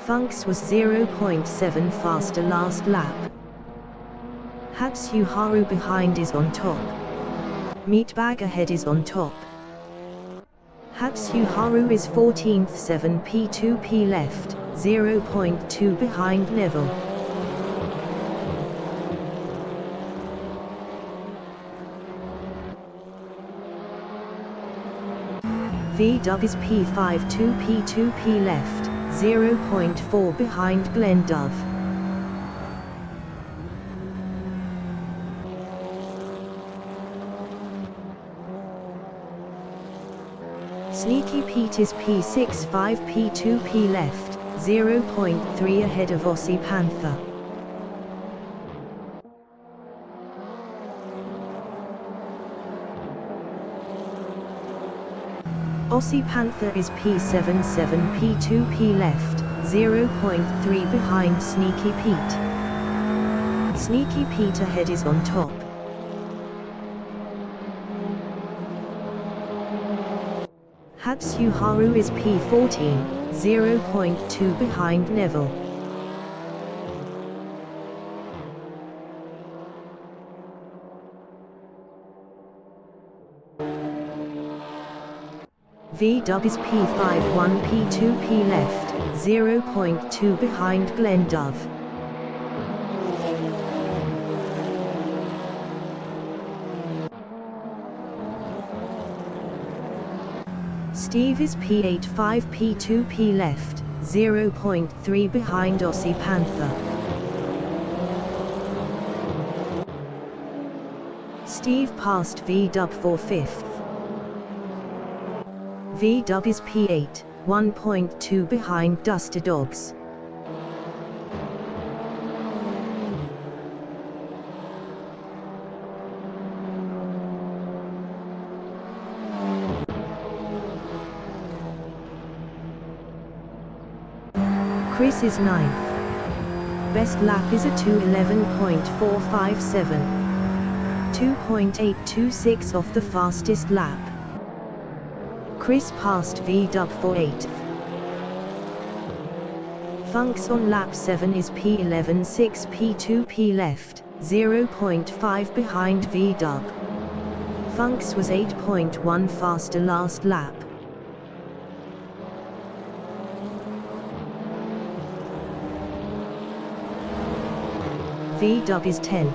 Funks was 0.7 faster last lap. Hatsu Haru behind is on top. Meatbag ahead is on top. Hatsu Haru is 14th 7p2p left, 0.2 behind Neville. V-Dub is P5 2p2p left, 0.4 behind Glenn Dove. Sneaky Pete is P6 5p2p left, 0.3 ahead of Aussie Panther. Aussie Panther is P7 7p2p left, 0.3 behind Sneaky Pete. Sneaky Pete ahead is on top. Hatsu Haru is P14, 0.2 behind Neville. VW is P51 P2 P left, 0.2 behind Glendove. Steve is P85 P2 P left, 0.3 behind Aussie Panther. Steve passed VW for 5th. VW is P8, 1.2 behind Duster Dogs. Chris is 9th. Best lap is a 2:11.457. 2.826 off the fastest lap. Chris passed VW for 8th. Funks on lap 7 is P11.6 P2 P left, 0.5 behind VW. Funks was 8.1 faster last lap. VW is 10th.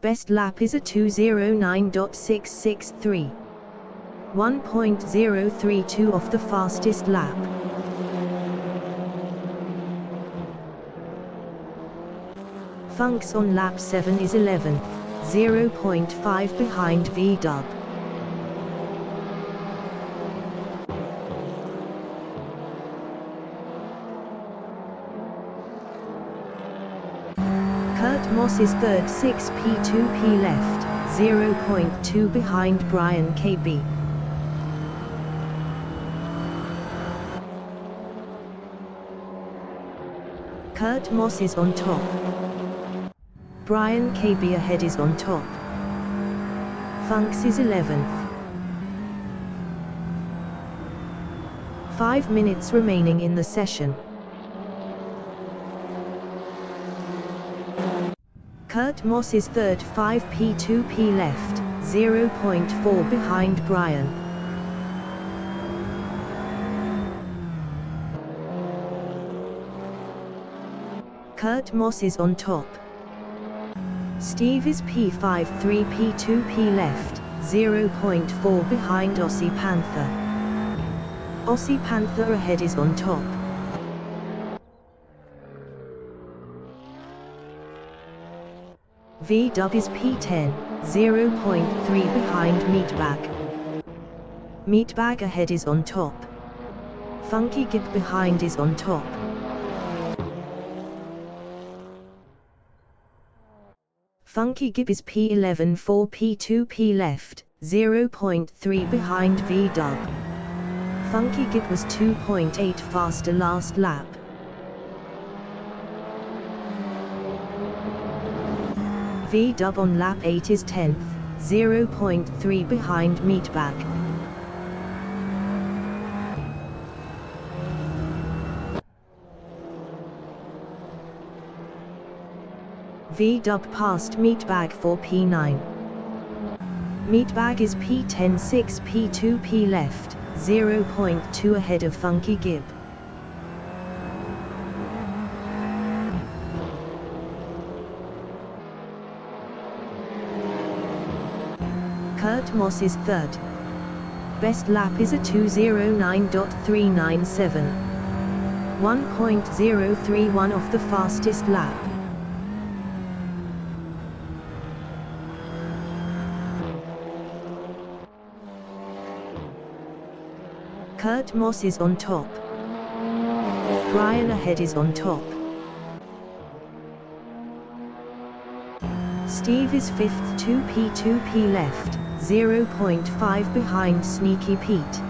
Best lap is a 2:09.663. 1.032 off the fastest lap. Funks on lap 7 is 11th, 0.5 behind VW. Kurt Moss is 3rd, 6 P2 P left, 0.2 behind Brian KB. Kurt Moss is on top. Brian KB ahead is on top. Funks is 11th. 5 minutes remaining in the session. Kurt Moss is 3rd, 5 P2 P left, 0.4 behind Brian. Kurt Moss is on top. Steve is P5 3 P2 P left, 0.4 behind Aussie Panther. Aussie Panther ahead is on top. VW is P10, 0.3 behind Meatbag. Meatbag ahead is on top. Funky Gib behind is on top. Funky Gib is P11 4 P2 P left, 0.3 behind VW. Funky Gib was 2.8 faster last lap. VW on lap 8 is 10th, 0.3 behind Meatbag. VW passed Meatbag for P9. Meatbag is P10 6 P2 P left, 0.2 ahead of Funky Gib. Kurt Moss is 3rd. Best lap is a 2:09.397. 1.031 off the fastest lap. Kurt Moss is on top. Brian ahead is on top. Steve is 5th 2 P2 P left, 0.5 behind Sneaky Pete.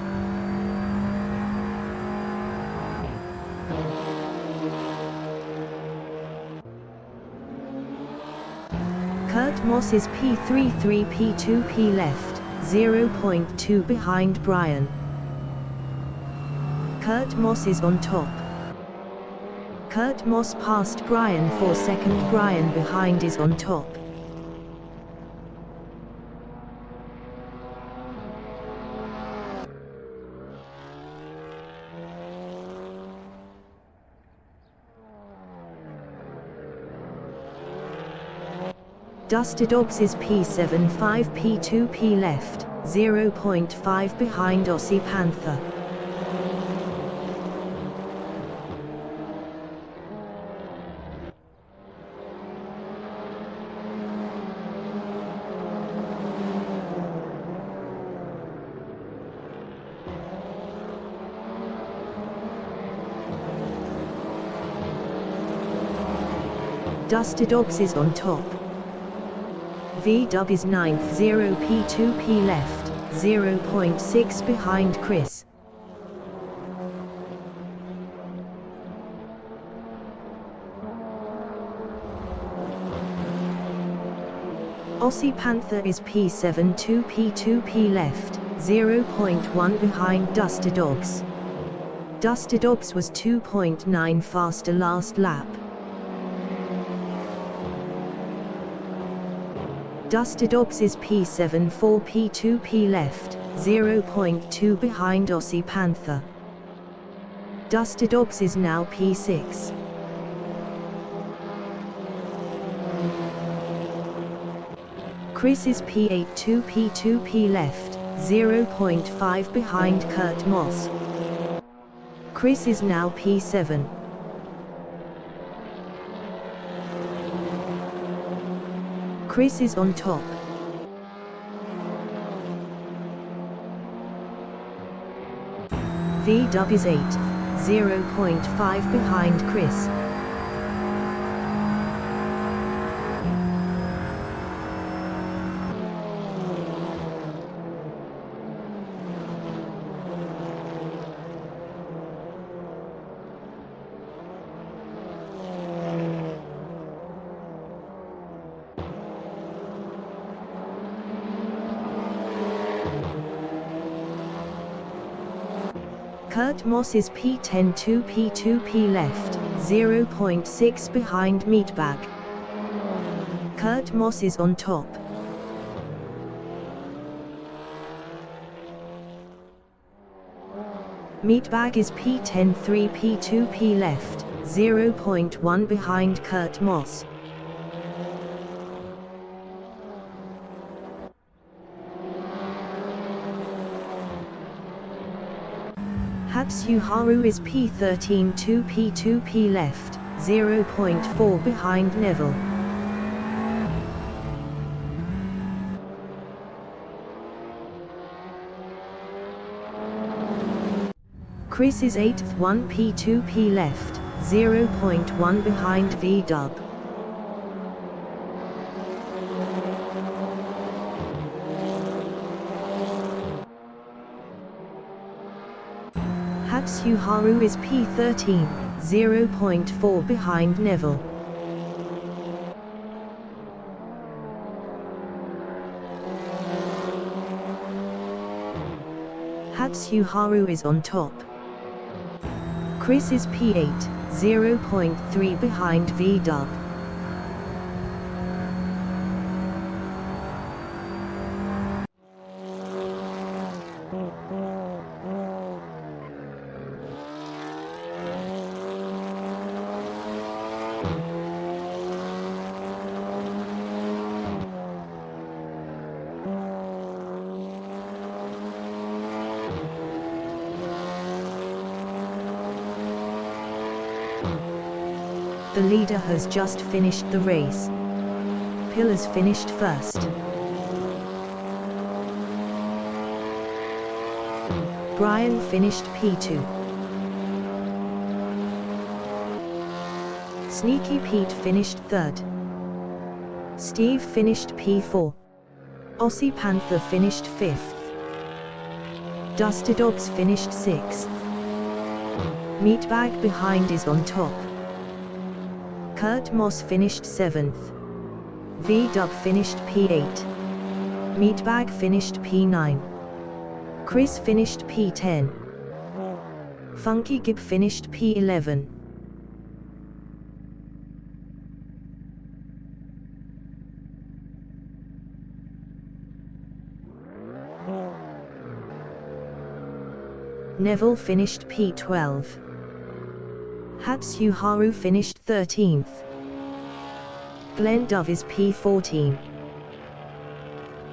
Kurt Moss is P3 3 P2 P left, 0.2 behind Brian. Kurt Moss is on top. Kurt Moss passed Brian for 2nd. Brian behind is on top. Duster Dogs is P7 5 P2 P left, 0.5 behind Aussie Panther. Duster Dogs is on top. V-Dub is 9th, 0 P2 P left, 0.6 behind Chris. Aussie Panther is P7 2 P2 P left, 0.1 behind Duster Dogs. Duster Dogs was 2.9 faster last lap. Duster Dogs is P7 4 P2 P left, 0.2 behind Aussie Panther. Duster Dogs is now P6. Chris is P8 2 P2 P left, 0.5 behind Kurt Moss. Chris is now P7. Chris is on top. V-Dub is 8, 0.5 behind Chris. Kurt Moss is P10 2 P2 P left, 0.6 behind Meatbag. Kurt Moss is on top. Meatbag is P10 3 P2 P left, 0.1 behind Kurt Moss. Hatsuharu is P13 2 P2 P left, 0.4 behind Neville. Chris is 8th 1 P2 P left, 0.1 behind V-Dub. Hatsuharu is P13, 0.4 behind Neville. Hatsuharu is on top. Chris is P8, 0.3 behind V-Dub. The leader has just finished the race. Pillars finished first. Brian finished P2. Sneaky Pete finished third. Steve finished P4. Aussie Panther finished 5th. Duster Dogs finished 6th. Meatbag behind is on top. Kurt Moss finished 7th. V-Dub finished P8. Meatbag finished P9. Chris finished P10. Funky Gib finished P11. Neville finished P12. Hatsuharu finished 13th. blend of is P14.